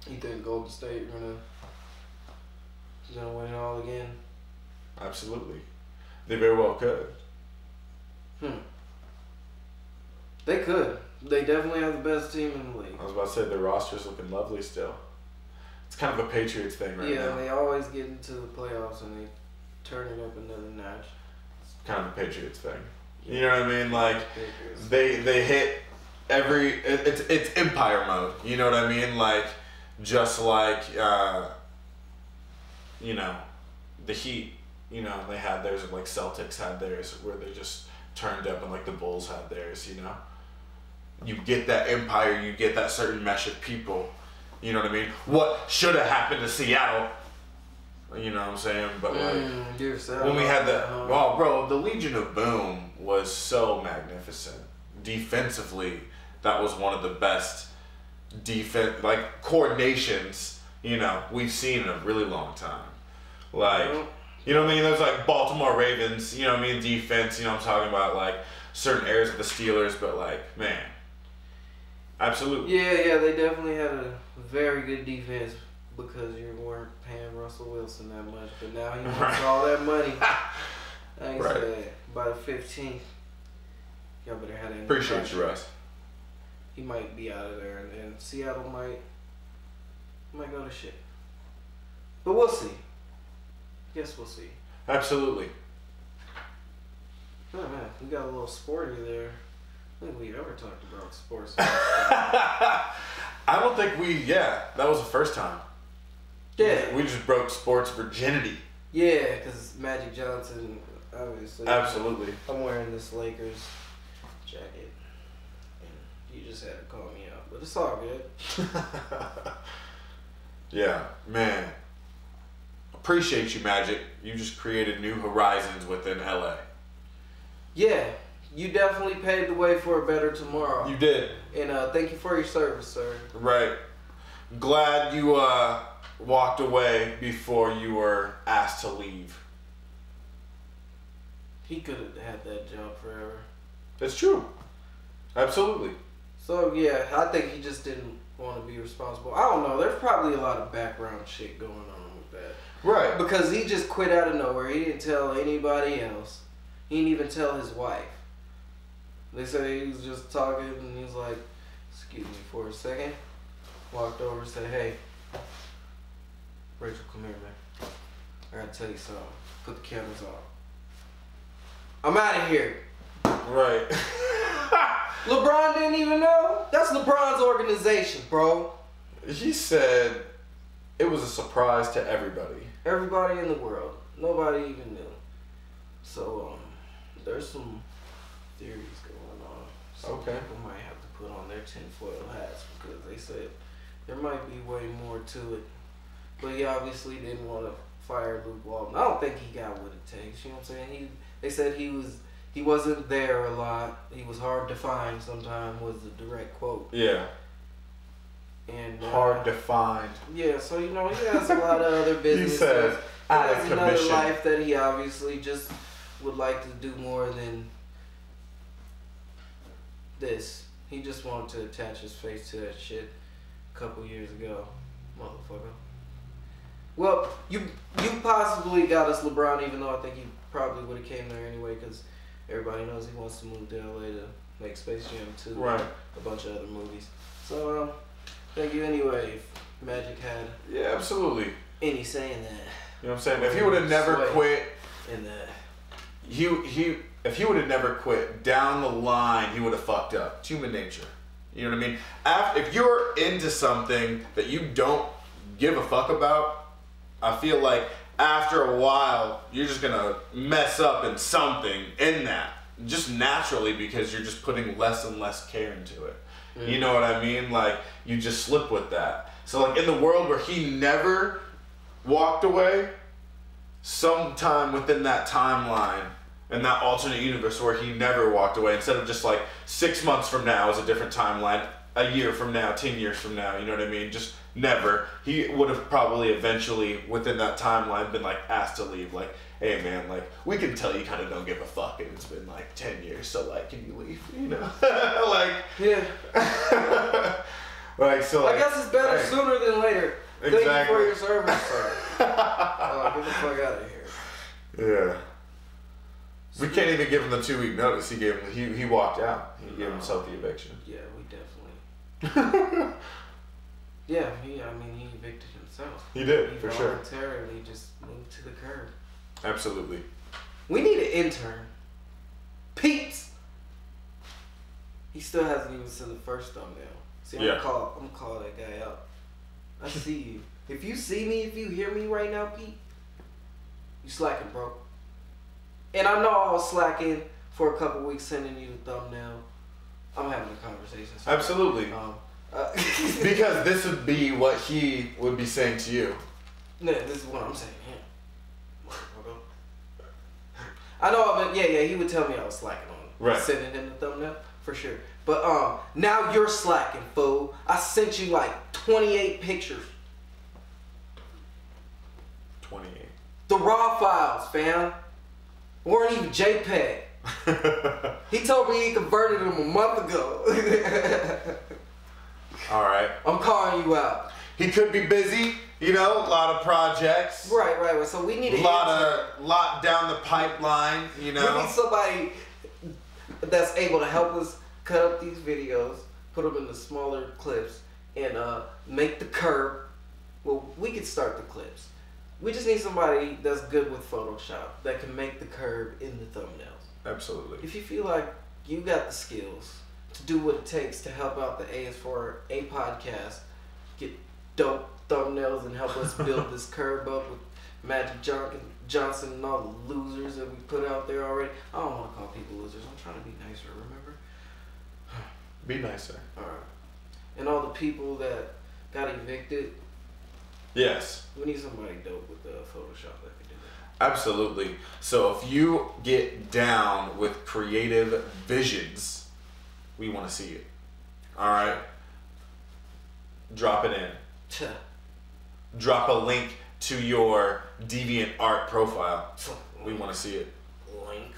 You think Golden State gonna win it all again? Absolutely. They very well could. They could. They definitely have the best team in the league. I was about to say their roster's looking lovely still. It's kind of a Patriots thing right now. Yeah, they always get into the playoffs and they turn it up another notch. It's kind of a Patriots thing. You know what I mean? Like they hit every it's empire mode. You know what I mean? Like just like the Heat. They had theirs, like Celtics had theirs, where they just turned up, and like the Bulls had theirs. You get that empire, you get that certain mesh of people. You know what I mean? What should have happened to Seattle? You know what I'm saying? But when we had the Legion of Boom was so magnificent. Defensively, that was one of the best coordinations we've seen in a really long time. You know what I mean? There's like Baltimore Ravens, you know what I mean? Defense, I'm talking about like certain areas of the Steelers, but man, absolutely. Yeah, they definitely had a very good defense because you weren't paying Russell Wilson that much, but now he wants all that money. I ain't say by the 15th, y'all better have that. Appreciate you, Russ. he might be out of there, and then Seattle might go to shit. But we'll see. Guess we'll see. Absolutely. Oh man, we got a little sporty there. I don't think we ever talked about sports. I don't think that was the first time. Yeah. We just broke sports virginity. Yeah, because Magic Johnson, obviously. Absolutely. I'm wearing this Lakers jacket. And you just had to call me out. But it's all good. Yeah, man. Appreciate you, Magic. You just created new horizons within LA. Yeah, you definitely paved the way for a better tomorrow. You did. And thank you for your service, sir. Right. Glad you walked away before you were asked to leave. He could have had that job forever. That's true. Absolutely. So yeah, I think he just didn't want to be responsible. I don't know. There's probably a lot of background shit going on with that. Right. Because he just quit out of nowhere. He didn't tell anybody else. He didn't even tell his wife. They say he was just talking and he was like, excuse me for a second. Walked over and said, hey, Rachel, come here, man. I gotta tell you something. Put the cameras on. I'm out of here. Right. LeBron didn't even know? That's LeBron's organization, bro. He said it was a surprise to everybody. Everybody in the world. Nobody even knew. So, there's some theories going on. Some people might have to put on their tinfoil hats because they said there might be way more to it. But he obviously didn't want to fire Luke Walton. I don't think he got what it takes. You know what I'm saying? They said he wasn't there a lot. He was hard to find sometimes was the direct quote. Yeah. And hard to find. Yeah, so he has a lot of other business. He said out of commission. Another life that he obviously just would like to do more than this. He just wanted to attach his face to that shit a couple years ago, motherfucker. Well, you possibly got us LeBron, even though I think he probably would have came there anyway, because everybody knows he wants to move to LA to make Space Jam 2 right. and a bunch of other movies. So, thank you anyway, if Magic had absolutely any say in that. You know what I'm saying? If he would have never quit in that. If he would have never quit, down the line, he would have fucked up. It's human nature. You know what I mean? If you're into something that you don't give a fuck about, I feel like after a while, you're just going to mess up in something in that. Just naturally, because you're just putting less and less care into it. Mm-hmm. You know what I mean? Like, you just slip with that. So, like, in the world where he never walked away, sometime within that timeline, in that alternate universe where he never walked away, instead of just like 6 months from now is a different timeline, a year from now, 10 years from now, you know what I mean? Just never. He would have probably eventually, within that timeline, been like asked to leave. Like, hey man, like, we can tell you kind of don't give a fuck and it's been like 10 years, so like, can you leave? You know? Like, yeah. Like, so like, I guess it's better sooner than later. Exactly. Thank you for your service, sir. Get the fuck out of here. Yeah. We can't even give him the 2-week notice. He walked out. He gave himself the eviction. Yeah, we definitely. Yeah, he evicted himself. He did, for sure. He voluntarily just moved to the curb. Absolutely. We need an intern. Peeps! He still hasn't even seen the first thumbnail. See, I'm gonna call that guy out. I see you. If you see me, if you hear me right now, Pete, you slacking, bro. And I know I was slacking for a couple weeks sending you the thumbnail. I'm having a conversation. So absolutely. Because this would be what he would be saying to you. No, this is what I'm saying to him. I know, but yeah, he would tell me I was slacking on sending him the thumbnail, for sure. But now you're slacking, fool. I sent you like 28 pictures. 28. The raw files, fam. Weren't even JPEG. He told me he converted them a month ago. All right. I'm calling you out. He could be busy, a lot of projects. Right. So we need a lot down the pipeline, We need somebody that's able to help us cut up these videos, put them into smaller clips, and make the curve. Well, we could start the clips. We just need somebody that's good with Photoshop that can make the curve in the thumbnails. Absolutely. If you feel like you got the skills to do what it takes to help out the A is for A podcast, get dope thumbnails and help us build this curve up with Magic Johnson and all the losers that we put out there already. I don't want to call people losers. I'm trying to be nicer, remember? Be nicer. Alright. And all the people that got evicted. Yes. We need somebody dope with Photoshop that can do that. Absolutely. So if you get down with creative visions, we want to see it. Alright? Drop it in. Drop a link to your DeviantArt profile. We want to see it. Link.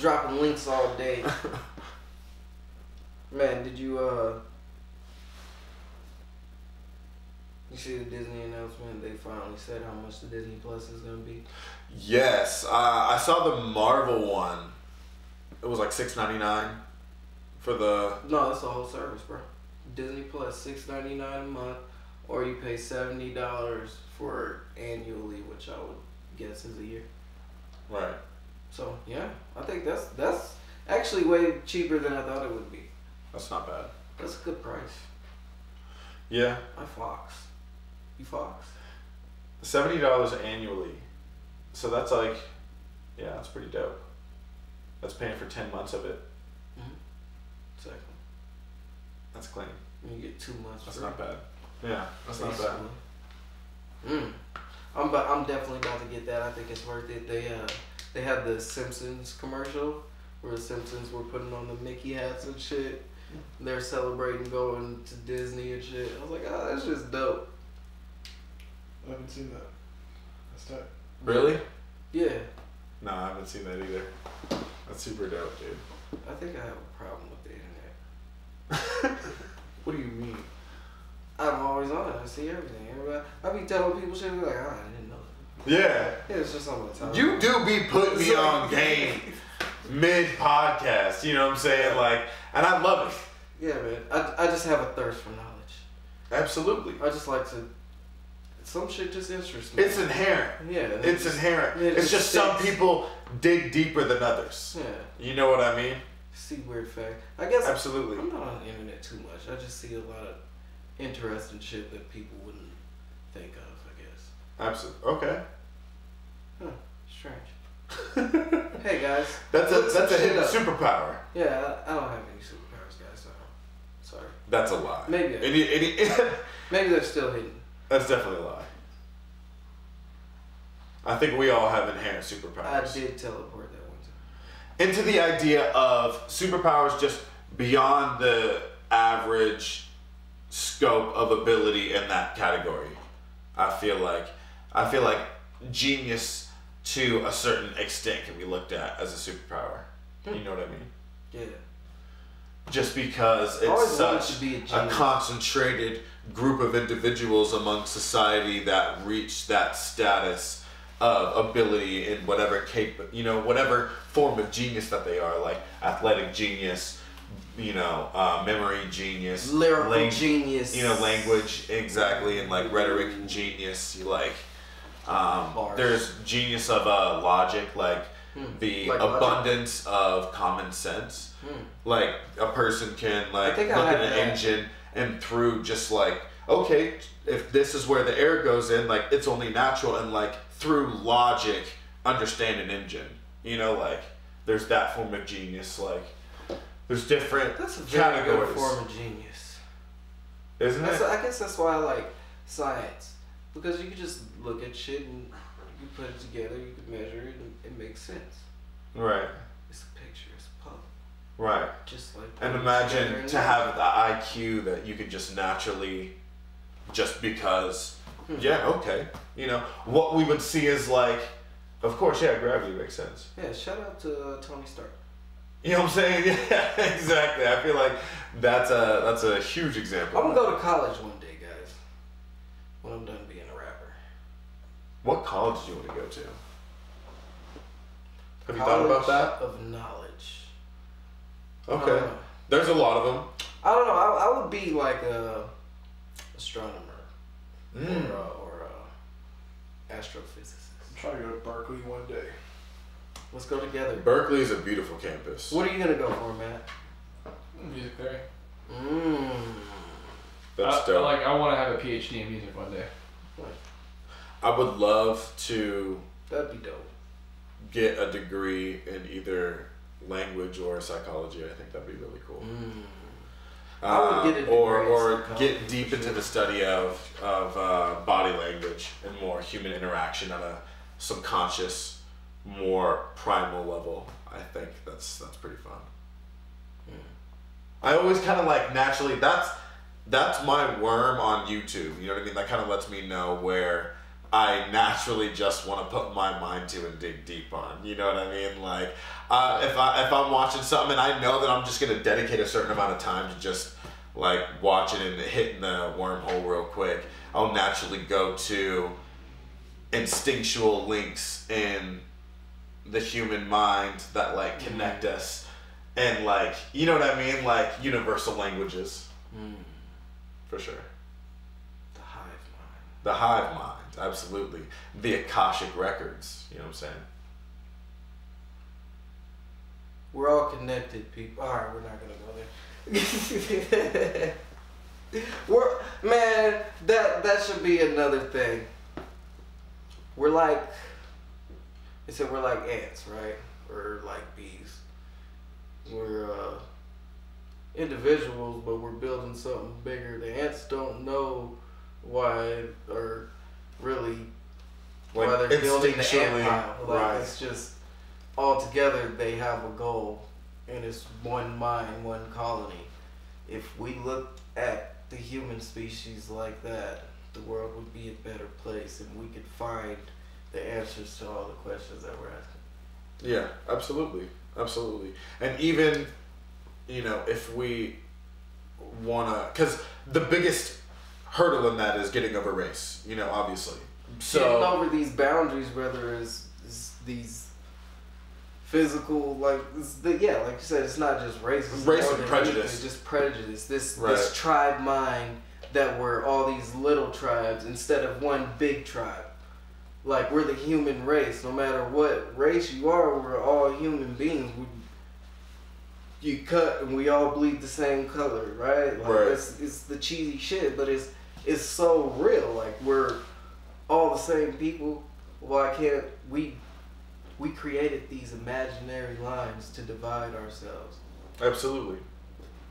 Dropping links all day. Man, did you see the Disney announcement? They finally said how much the Disney Plus is gonna be. Yes, I saw the Marvel one. It was like $6.99 for the. No, that's the whole service, bro. Disney Plus, $6.99 a month, or you pay $70 for annually, which I would guess is a year. Right. So yeah, I think that's actually way cheaper than I thought it would be. That's not bad. That's a good price. Yeah. I Fox. You Fox? $70 annually. So that's like, yeah, that's pretty dope. That's paying for 10 months of it. Mm-hmm. Exactly. That's clean. And you get 2 months. That's free. not bad. Yeah, that's not bad. I'm definitely about to get that. I think it's worth it. They had the Simpsons commercial where the Simpsons were putting on the Mickey hats and shit. They're celebrating going to Disney and shit. I was like, oh, that's just dope. I haven't seen that. That's tight. Really? Yeah. No, I haven't seen that either. That's super dope, dude. I think I have a problem with the internet. What do you mean? I'm always on it. I see everything. I be telling people shit like, I didn't know that. Yeah. Yeah, it's just on the time. You do be putting me on game mid-podcast, you know what I'm saying? Like, and I love it. Yeah, man. I just have a thirst for knowledge. Absolutely. I just like to. Some shit just interests me. It's inherent. Yeah. It's inherent. It's just some people dig deeper than others. Yeah. You know what I mean? See weird facts. I guess. Absolutely. I'm not on the internet too much. I just see a lot of interesting shit that people wouldn't think of, I guess. Absolutely. Okay. Huh. Strange. Hey guys. That's a hidden superpower. Yeah, I don't have any superpowers, guys. So sorry. That's a lie. Maybe. Maybe they're still hidden. That's definitely a lie. I think we all have inherent superpowers. I did teleport that one time. Into the idea of superpowers just beyond the average scope of ability in that category. I feel like genius to a certain extent can be looked at as a superpower. You know what I mean? Yeah. Just because it's such a concentrated group of individuals among society that reach that status of ability in whatever whatever form of genius that they are, like athletic genius, memory genius, lyrical genius, language, exactly, and like rhetoric genius. There's genius of logic, like the abundance of common sense. Like a person can look at an engine and through just like, okay, if this is where the air goes in, like it's only natural, and like through logic understand an engine. There's that form of genius. Like there's different That's a very categories. good form of genius. Isn't it? I guess that's why I like science. Because you can just look at shit and you put it together, you can measure it, and it makes sense. Right. It's a picture, it's a puzzle. Right. Just like. And imagine to have the IQ that you could just naturally, just because, yeah, okay. What we would see is like, of course, yeah, gravity makes sense. Yeah, shout out to Tony Stark. You know what I'm saying? Yeah, exactly. I feel like that's a huge example. I'm gonna go to college one day, guys. When I'm done being a rapper. What college do you want to go to? Have you thought about that? Of knowledge. Okay. There's a lot of them. I don't know. I would be like a astronomer or astrophysicist. I'm trying to go to Berkeley one day. Let's go together. Berkeley is a beautiful campus. What are you gonna go for, Matt? Music theory. That's dope. I want to have a PhD in music one day. I would love to. That'd be dope. Get a degree in either language or psychology. I think that'd be really cool. I would get a degree or get deep into the study of body language and more human interaction on a subconscious, more primal level. I think that's pretty fun. I always kind of like naturally. That's my worm on YouTube. You know what I mean? That kind of lets me know where I naturally just want to put my mind to and dig deep on. You know what I mean? Like, if I'm watching something and I know that I'm just gonna dedicate a certain amount of time to just like watching and hitting the wormhole real quick, I'll naturally go to instinctual links in the human mind that like connect us, and like, you know what I mean? Like universal languages, for sure. The hive mind. The hive mind. Absolutely. The Akashic Records. You know what I'm saying? We're all connected, people. Alright, we're not gonna go there. Man, that should be another thing. We're like, they said we're like ants, right? Or like bees. We're individuals, but we're building something bigger. The ants don't know why, or really like why they're building the ant pile. Like, right. it's just all together they have a goal, and it's one mind, one colony. If we look at the human species like that, the world would be a better place, and we could find the answers to all the questions that we're asking. Yeah, absolutely. Absolutely. And even, you know, if we wanna, because the biggest hurdle in that is getting over race, you know, obviously. So getting over these boundaries, whether it's these physical, like like you said, it's not just race. It's race and prejudice. It's just prejudice. This right. this tribe mind that we're all these little tribes instead of one big tribe. Like, we're the human race. No matter what race you are, we're all human beings. You cut and we all bleed the same color, right? Like, right. It's the cheesy shit, but it's so real. Like, we're all the same people. Why can't we created these imaginary lines to divide ourselves? Absolutely.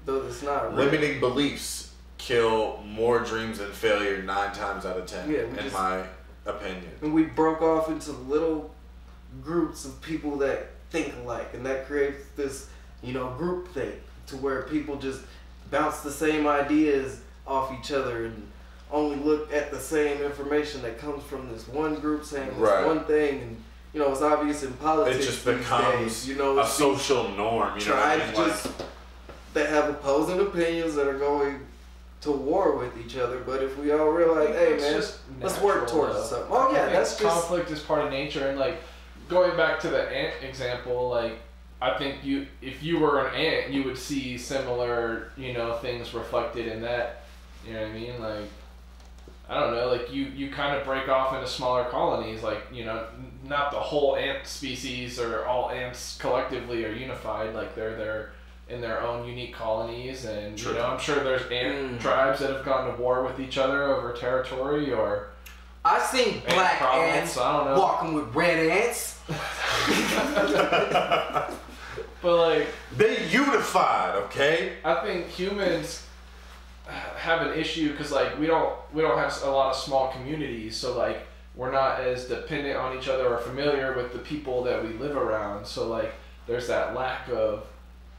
Though it's not real. Limiting beliefs kill more dreams and failure 9 times out of 10, in my opinion. And we broke off into little groups of people that think alike, and that creates this, you know, group thing to where people just bounce the same ideas off each other and only look at the same information that comes from this one group saying this right. one thing. And you know, it's obvious in politics. It just becomes days, you know, a social norm. You know what I mean? Just that have opposing opinions that are going to war with each other. But if we all realize, hey man, let's work towards something. Oh yeah, that's just conflict is part of nature. And like going back to the ant example, like I think if you were an ant, you would see similar, you know, things reflected in that. You know what I mean? Like, I don't know, like you kind of break off into smaller colonies, like, you know, not the whole ant species or all ants collectively are unified, like they're in their own unique colonies, and True. You know, I'm sure there's ant tribes that have gone to war with each other over territory, or I've seen black ants walking with red ants. But like, they unified, okay? I think humans have an issue because like we don't have a lot of small communities, so like we're not as dependent on each other or familiar with the people that we live around, so like there's that lack of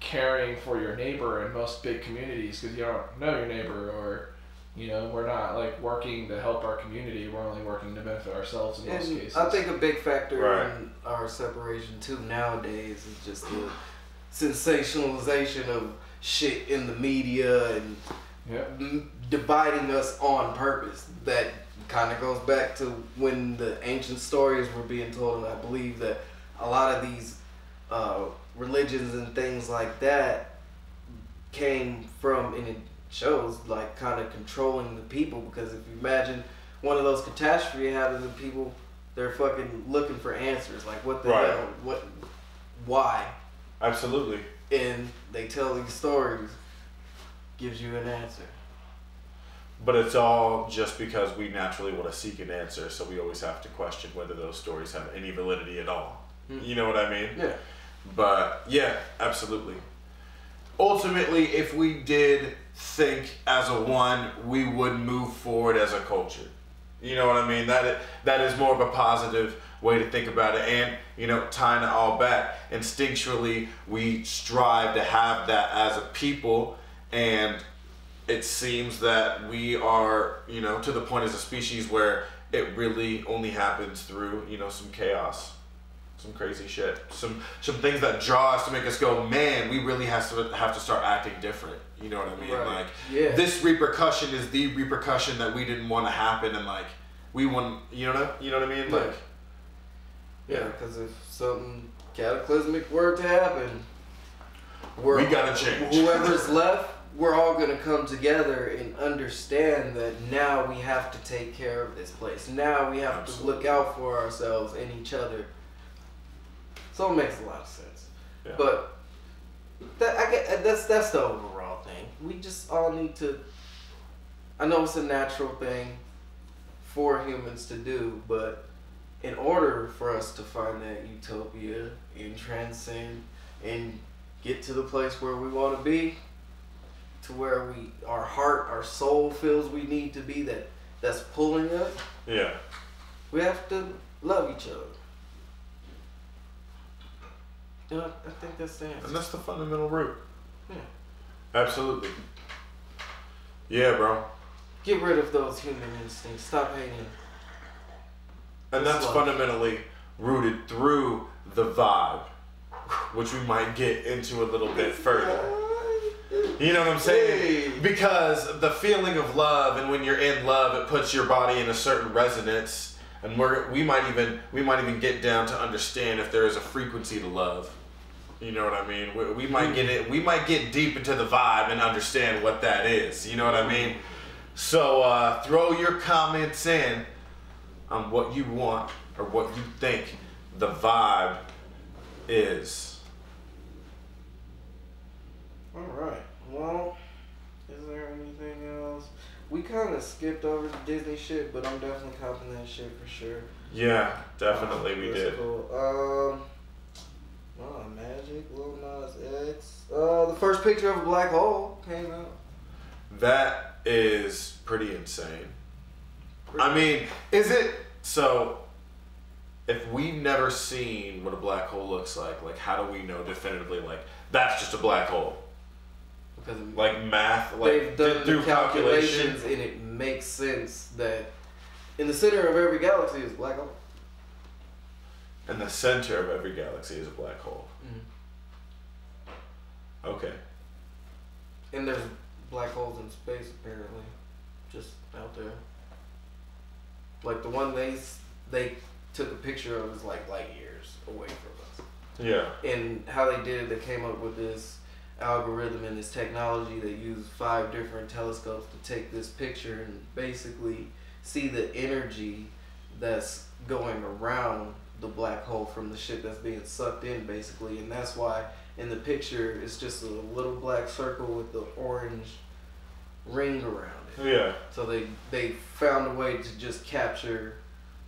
caring for your neighbor in most big communities because you don't know your neighbor, or you know, we're not like working to help our community, we're only working to benefit ourselves in most cases. I think a big factor right. in our separation too nowadays is just the sensationalization of shit in the media and dividing us on purpose. That kind of goes back to when the ancient stories were being told, and I believe that a lot of these religions and things like that came from, and it shows like kind of controlling the people, because if you imagine one of those catastrophes happens and people, they're fucking looking for answers, like what the hell, why? Absolutely. And they tell these stories, gives you an answer. But it's all just because we naturally want to seek an answer, so we always have to question whether those stories have any validity at all. You know what I mean? Yeah. But yeah, absolutely. Ultimately, if we did think as a one, we would move forward as a culture. You know what I mean? That is more of a positive way to think about it. And, you know, tying it all back, instinctually, we strive to have that as a people. And it seems that we are, you know, to the point as a species where it really only happens through, you know, some chaos. Some crazy shit. Some things that draw us to make us go, man, we really have to start acting different. You know what I mean? Right. Like, this repercussion is the repercussion that we didn't want to happen, and like we want, you know what I mean? Like, yeah, because if something cataclysmic were to happen, we gotta change. Whoever's left, we're all gonna come together and understand that now we have to take care of this place. Now we have to look out for ourselves and each other. So it makes a lot of sense. Yeah. But that's the overall thing. We just all need to. I know it's a natural thing for humans to do, but in order for us to find that utopia and transcend and get to the place where we want to be, to where our heart, our soul feels we need to be, that's pulling us. Yeah. We have to love each other. You know, I think that's the answer. And that's the fundamental root. Yeah. Absolutely. Yeah, bro. Get rid of those human instincts. Stop hating. And that's fundamentally rooted through the vibe, which we might get into a little bit further. You know what I'm saying? Hey. Because the feeling of love, and when you're in love, it puts your body in a certain resonance. And we might even get down to understand if there is a frequency to love. You know what I mean? We might get it. We might get deep into the vibe and understand what that is. You know what I mean? So throw your comments in on what you want or what you think the vibe is. All right. Well, is there anything else? We kind of skipped over the Disney shit, but I'm definitely copping that shit for sure. Yeah, definitely we did. Cool. Magic, Lil Nas X. The first picture of a black hole came out. That is pretty insane. I mean, is it so? If we've never seen what a black hole looks like how do we know definitively like that's just a black hole? Because like math, like they've done through the calculations, and it makes sense that in the center of every galaxy is a black hole. And the center of every galaxy is a black hole. Mm-hmm. Okay. And there's black holes in space apparently, just out there. Like the one they took a picture of is like light years away from us. Yeah. And how they did it, they came up with this algorithm and this technology. They used 5 different telescopes to take this picture and basically see the energy that's going around the black hole from the shit that's being sucked in, basically. And that's why in the picture it's just a little black circle with the orange ring around it. Yeah. So they found a way to just capture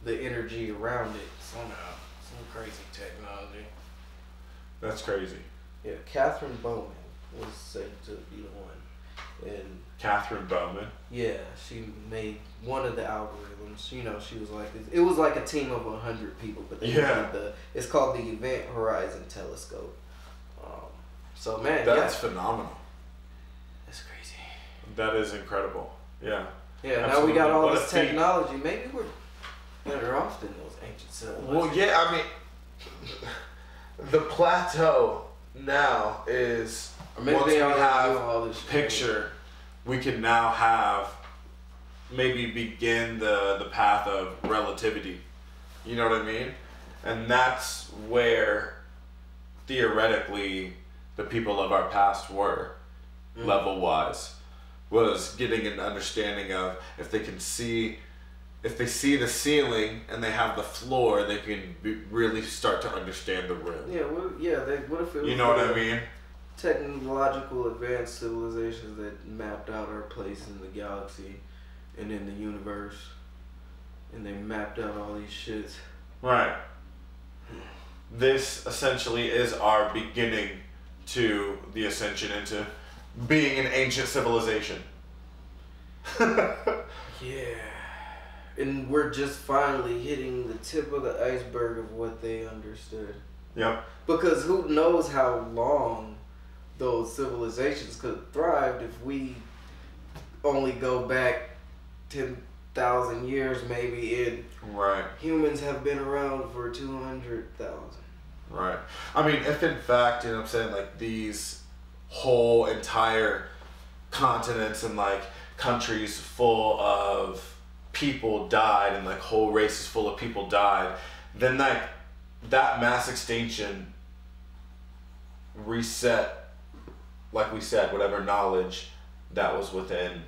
the energy around it somehow. Some crazy technology. That's crazy. Yeah, Catherine Bowman was said to be the one. And Catherine Bowman? yeah, she made one of the algorithms. You know, she was like, it was like a team of 100 people, but they made it's called the Event Horizon Telescope. So man, that's phenomenal. That's crazy. That is incredible. Yeah. Yeah, absolutely. now we got all What this technology. Maybe we're better off than those ancient civilizations. Well, yeah, I mean, the plateau now is, or maybe once they we already have do all this shit. picture, we can now have, maybe begin the path of relativity. You know what I mean? And that's where, theoretically, the people of our past were. level wise, was getting an understanding of if they see the ceiling and they have the floor, they can really start to understand the room. Yeah, what if it was, you know what I mean? Technological advanced civilizations that mapped out our place in the galaxy and in the universe, and they mapped out all these shits. Right. This essentially is our beginning to the ascension into being an ancient civilization. Yeah. And we're just finally hitting the tip of the iceberg of what they understood. Yep. Because who knows how long those civilizations could have thrived if we only go back 10,000 years maybe, and right. humans have been around for 200,000. Right. I mean, if in fact, you know what I'm saying, like these whole entire continents and like countries full of people died and like whole races full of people died, then like that mass extinction reset, like we said, whatever knowledge that was within,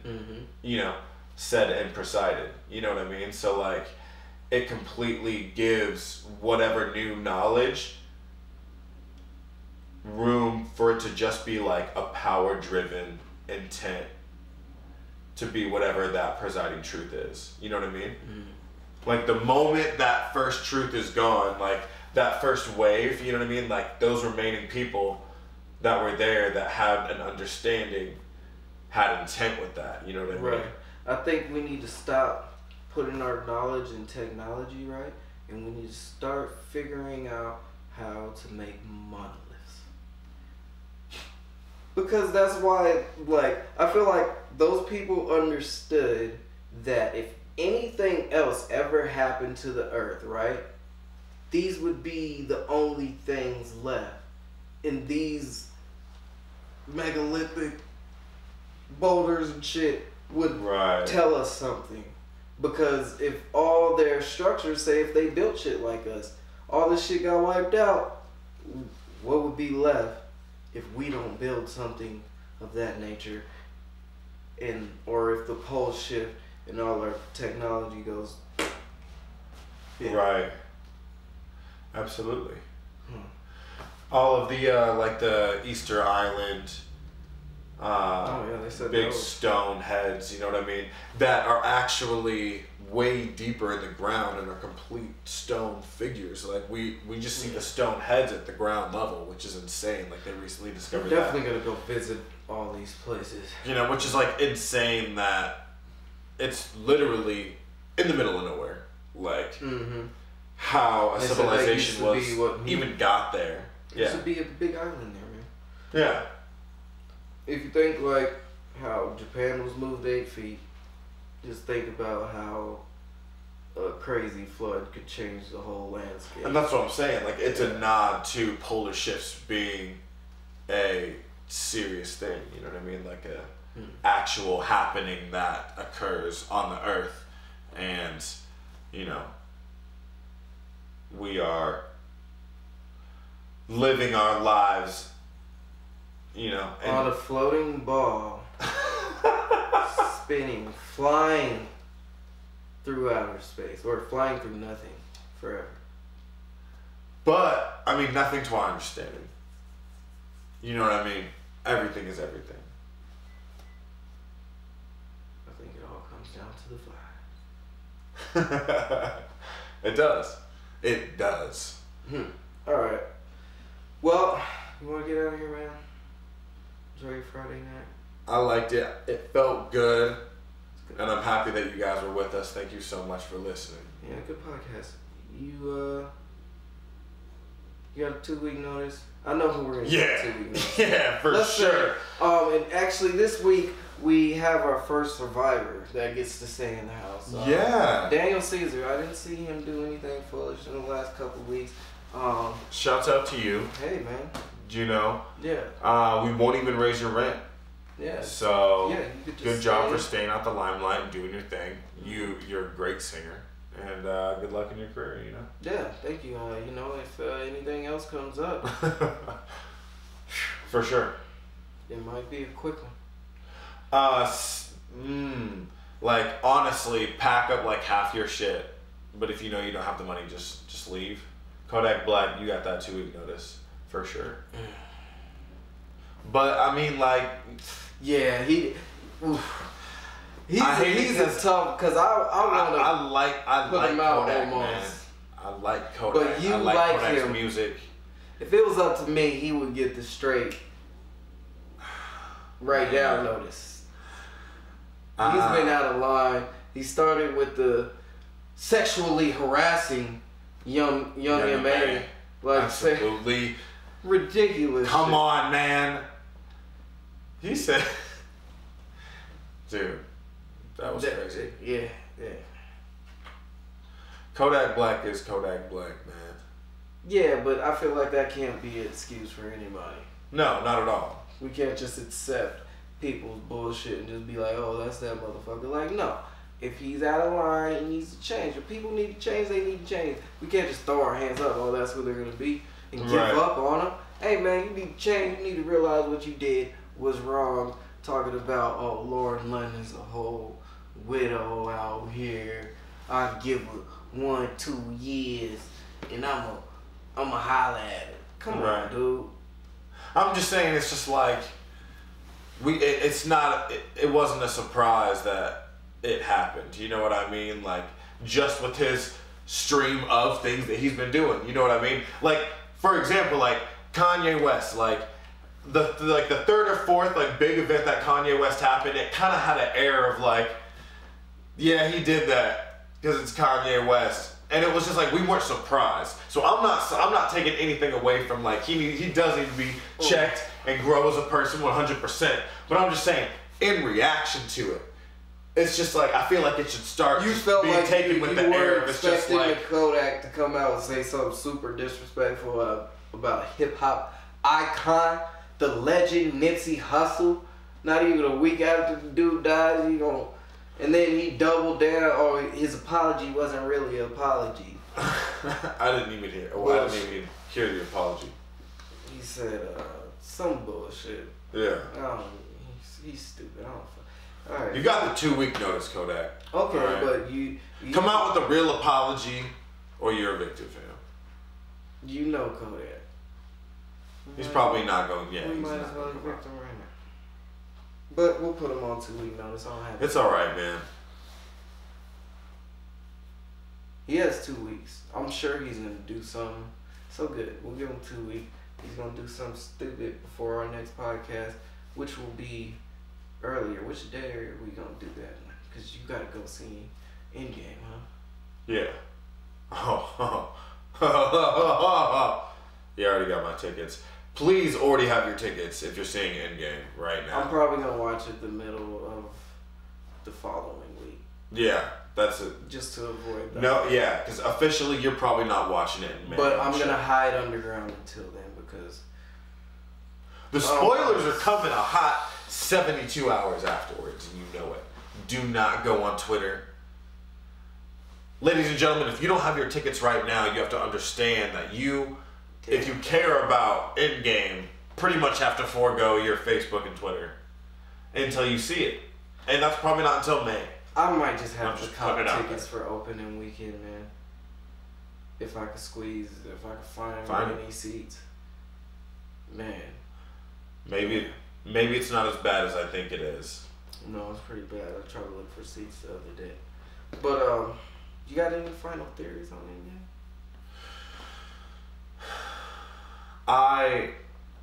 you know, said and presided. You know what I mean? So like it completely gives whatever new knowledge room for it to just be like a power-driven intent to be whatever that presiding truth is. You know what I mean? Like the moment that first truth is gone, like that first wave, you know what I mean? Like those remaining people that were there that had an understanding had intent with that. You know what I mean? Right. I think we need to stop putting our knowledge in technology, right? And we need to start figuring out how to make monoliths. Because that's why, like, I feel like those people understood that if anything else ever happened to the earth, right, these would be the only things left. And these megalithic boulders and shit would tell us something. Because if all their structures, say if they built shit like us, all this shit got wiped out, what would be left if we don't build something of that nature? And or if the poles shift and all our technology goes. Yeah. Right. Absolutely. All of the like the Easter Island they said big those. stone heads, you know what I mean, that are actually way deeper in the ground and are complete stone figures. Like we just see the stone heads at the ground level, which is insane. Like they recently discovered We're definitely gonna go visit all these places. You know, which is like insane that it's literally in the middle of nowhere. Like how a civilization was even got there. There used to be a big island there, man. Yeah. If you think like how Japan was moved 8 feet, just think about how a crazy flood could change the whole landscape. And that's what I'm saying. Like it's a nod to polar shifts being a serious thing. You know what I mean? Like a actual happening that occurs on the earth, and you know we are living our lives. You know, on a floating ball, spinning, flying through outer space, or flying through nothing forever. But I mean, nothing to our understanding. You know what I mean? Everything is everything. I think it all comes down to the fly. It does. It does. All right. Well, you want to get out of here, man? Enjoy Friday night. I liked it. It felt good. And I'm happy that you guys were with us. Thank you so much for listening. Yeah, good podcast. You got a 2-week notice? I know who we're going to get 2 week notice. Yeah, for sure. And actually this week we have our first survivor that gets to stay in the house. Yeah. Daniel Caesar. I didn't see him do anything foolish in the last couple weeks. Shouts out to you. Hey, man. You know? Yeah. We won't even raise your rent. Yeah. So, yeah, you could just good job for staying out the limelight and doing your thing. You're a great singer. And good luck in your career, you know? Yeah, thank you. You know, if anything else comes up. For sure. It might be a quick one. Like, honestly, pack up like half your shit. But if you know you don't have the money, just leave. Kodak Black, you got that 2-week notice for sure. But I mean, like, yeah, he's a tough because I like Kodak, man. I like Kodak. But you I like Kodak's him. music. If it was up to me, he would get the straight right down notice. He's been out of line. He started with the sexually harassing young man. Like, absolutely ridiculous. Come shit. on, man. He said, dude, that was crazy. Yeah. Kodak Black is Kodak Black, man. Yeah, but I feel like that can't be an excuse for anybody. No, not at all. We can't just accept people's bullshit and just be like, oh, that's that motherfucker. Like, no. If he's out of line, he needs to change. If people need to change, they need to change. We can't just throw our hands up, oh, that's who they're going to be, and give up on them. Hey, man, you need to change. You need to realize what you did was wrong. Talking about, oh, Lauren London's a whole widow out here. I give her 1-2 years, and I'm a holler at her. Come on, dude. I'm just saying, it's just like it wasn't a surprise that it happened. You know what I mean? Like, just with his stream of things that he's been doing. You know what I mean? Like, for example, like Kanye West, like the third or fourth like big event that Kanye West happened, it kind of had an air of like, yeah, he did that because it's Kanye West. And it was just like, we weren't surprised. So I'm not taking anything away from, like, he does need to be checked and grow as a person 100%. But I'm just saying, in reaction to it, it's just like, I feel like it should start being taken with the air of it's just like Kodak to come out and say something super disrespectful about a hip hop icon, the legend Nipsey Hussle. Not even a week after the dude died, and then he doubled down, or his apology wasn't really an apology. I didn't even hear the apology. He said some bullshit. Yeah. He's stupid. I don't. All right. You got the 2-week notice, Kodak. Okay, right. But you come out with a real apology, or you're evicted, fam. You know Kodak. He's probably not going. Yeah. We might as well evict him right now. But we'll put him on 2-week notice. I don't have. It's all right, man. He has 2 weeks. I'm sure he's gonna do something so good. We'll give him 2 weeks. He's gonna do something stupid before our next podcast, which will be earlier. Which day are we gonna do that? Because you gotta go see Endgame, huh? Yeah. You already got my tickets. Please already have your tickets if you're seeing Endgame right now. I'm probably gonna watch it the middle of the following week. Yeah, that's it. Just to avoid that. No, yeah, because officially you're probably not watching it in May. But I'm gonna hide underground until then because the spoilers are coming a hot 72 hours afterwards, and you know it. Do not go on Twitter. Ladies and gentlemen, if you don't have your tickets right now, you have to understand that if you care about Endgame, pretty much have to forego your Facebook and Twitter until you see it. And that's probably not until May. I might just have to cop tickets for opening weekend, man. If I could find any seats. Man. Maybe it's not as bad as I think it is. No, it's pretty bad. I tried to look for seats the other day. But you got any final theories on Endgame? I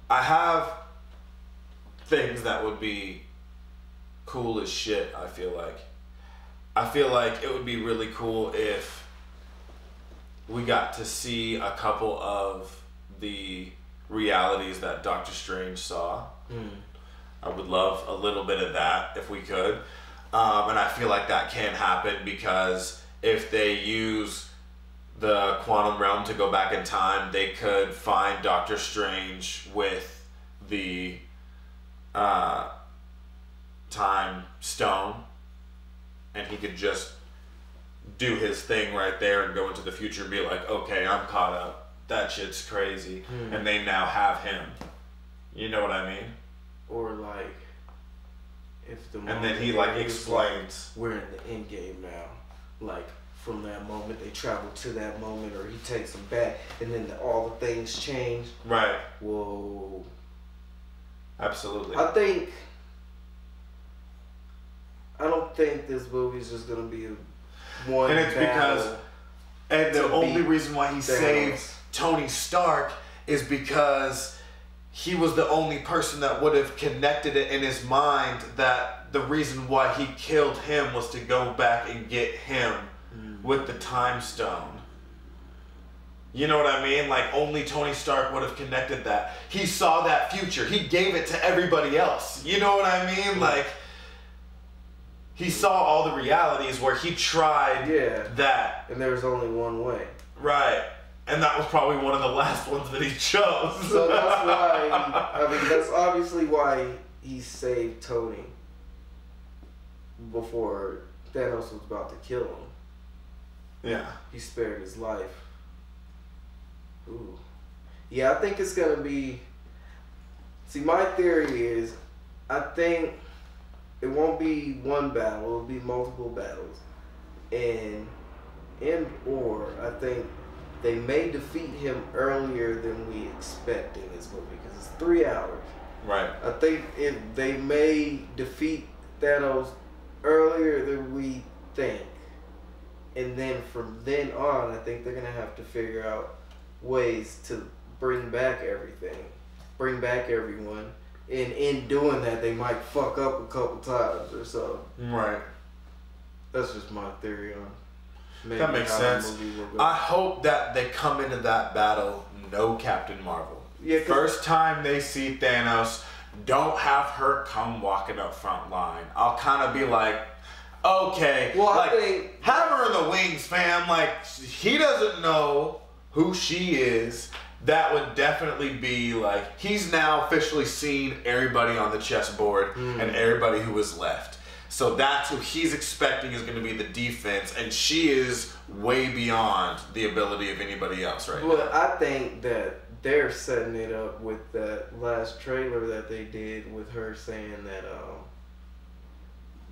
have things that would be cool as shit, I feel like it would be really cool if we got to see a couple of the realities that Doctor Strange saw. I would love a little bit of that if we could. And I feel like that can happen because if they use the quantum realm to go back in time, they could find Doctor Strange with the time stone, and he could just do his thing right there and go into the future and be like, okay, I'm caught up. That shit's crazy. And they now have him. You know what I mean? Or like if the and then he like explains, we're in the end game now, like from that moment they travel to that moment, or he takes them back, and then all the things change. Right. Whoa. Absolutely. I don't think this movie's just gonna be one. And it's because, and the only reason why he saves Tony Stark is because he was the only person that would have connected it in his mind that the reason why he killed him was to go back and get him with the time stone. You know what I mean? Like, only Tony Stark would have connected that. He saw that future. He gave it to everybody else. You know what I mean? Like, he saw all the realities where he tried that. And there was only one way. Right. And that was probably one of the last ones that he chose. So that's why, that's obviously why he saved Tony before Thanos was about to kill him. Yeah. He spared his life. Ooh. Yeah, I think it's gonna be. See, my theory is, I think it won't be one battle. It'll be multiple battles, or I think they may defeat him earlier than we expect in this movie because it's 3 hours. Right. I think they may defeat Thanos earlier than we think, and then from then on, I think they're gonna have to figure out ways to bring back everything, bring back everyone, and in doing that they might fuck up a couple times or so. Right. That's just my theory on maybe that makes sense. I hope that they come into that battle no Captain Marvel. Yeah. First time they see Thanos, don't have her come walking up front line. I'll kind of be like, okay, well, like, I think have her in the wings, fam. Like, he doesn't know who she is. That would definitely be like, he's now officially seen everybody on the chessboard and everybody who was left. So that's who he's expecting is going to be the defense, and she is way beyond the ability of anybody else right now. Well, I think that they're setting it up with that last trailer that they did with her saying that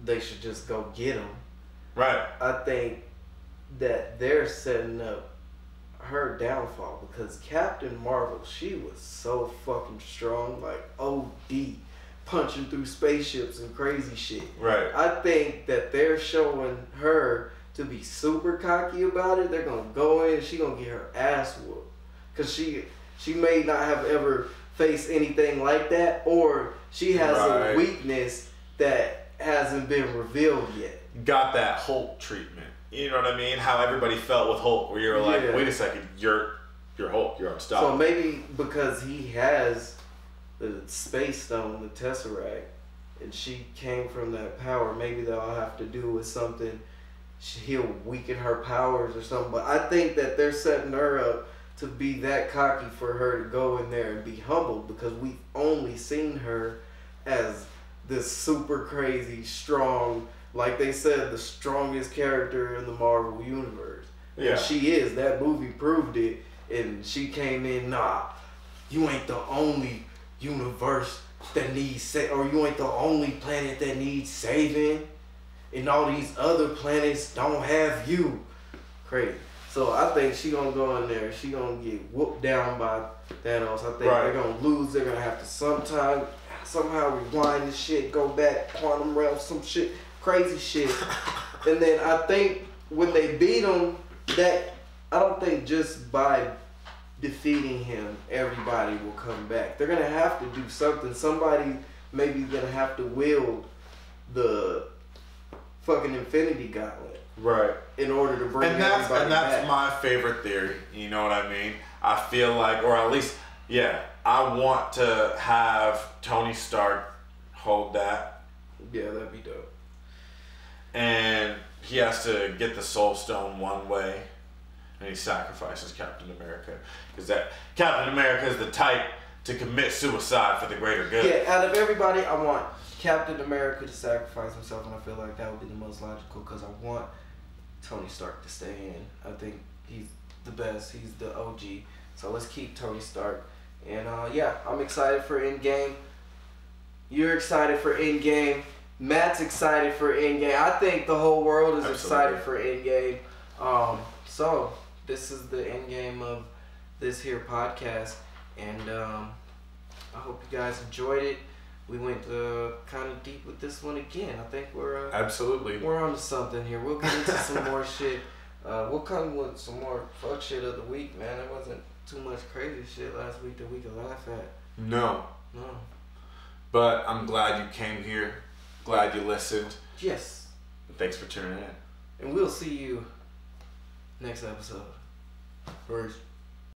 they should just go get him. Right. I think that they're setting up her downfall because Captain Marvel, she was so fucking strong, like OD, punching through spaceships and crazy shit. Right. I think that they're showing her to be super cocky about it. They're gonna go in, she gonna get her ass whooped, cause she may not have ever faced anything like that, or she has a weakness that hasn't been revealed yet. Got that Hulk treatment. You know what I mean? How everybody felt with Hulk, where you're like, wait a second, you're Hulk, you're unstoppable. So maybe because he has the Space Stone, the Tesseract, and she came from that power, maybe they'll have to do with something. He'll weaken her powers or something. But I think that they're setting her up to be that cocky for her to go in there and be humbled, because we've only seen her as this super crazy, strong, like they said, the strongest character in the Marvel Universe. Yeah. And she is. That movie proved it. And she came in, nah, you ain't the only universe that needs or you ain't the only planet that needs saving. And all these other planets don't have you. Crazy. So I think she gonna go in there. She gonna get whooped down by Thanos. I think they're gonna lose. They're gonna have to somehow rewind this shit, go back, quantum realm, some shit. Crazy shit. And then I think when they beat him, that I don't think just by defeating him everybody will come back. They're gonna have to do something. Somebody maybe gonna have to wield the fucking Infinity Gauntlet. Right. In order to bring everybody back. And that's my favorite theory. You know what I mean? I feel like, or at least, I want to have Tony Stark hold that. Yeah, that'd be dope. And he has to get the Soul Stone one way, and he sacrifices Captain America, because that Captain America is the type to commit suicide for the greater good. Yeah, out of everybody, I want Captain America to sacrifice himself, and I feel like that would be the most logical, because I want Tony Stark to stay in. I think he's the best. He's the OG. So let's keep Tony Stark. And I'm excited for Endgame. You're excited for Endgame. Matt's excited for Endgame. I think the whole world is Absolutely. excited for Endgame. So this is the Endgame of this here podcast, and I hope you guys enjoyed it. We went kind of deep with this one again. I think we're Absolutely. We're onto something here. We'll get into some more shit. We'll come with some more fuck shit of the week, man. There wasn't too much crazy shit last week that we could laugh at. No. No. But I'm glad you came here. Glad you listened. Yes. Thanks for tuning in. And we'll see you next episode. First.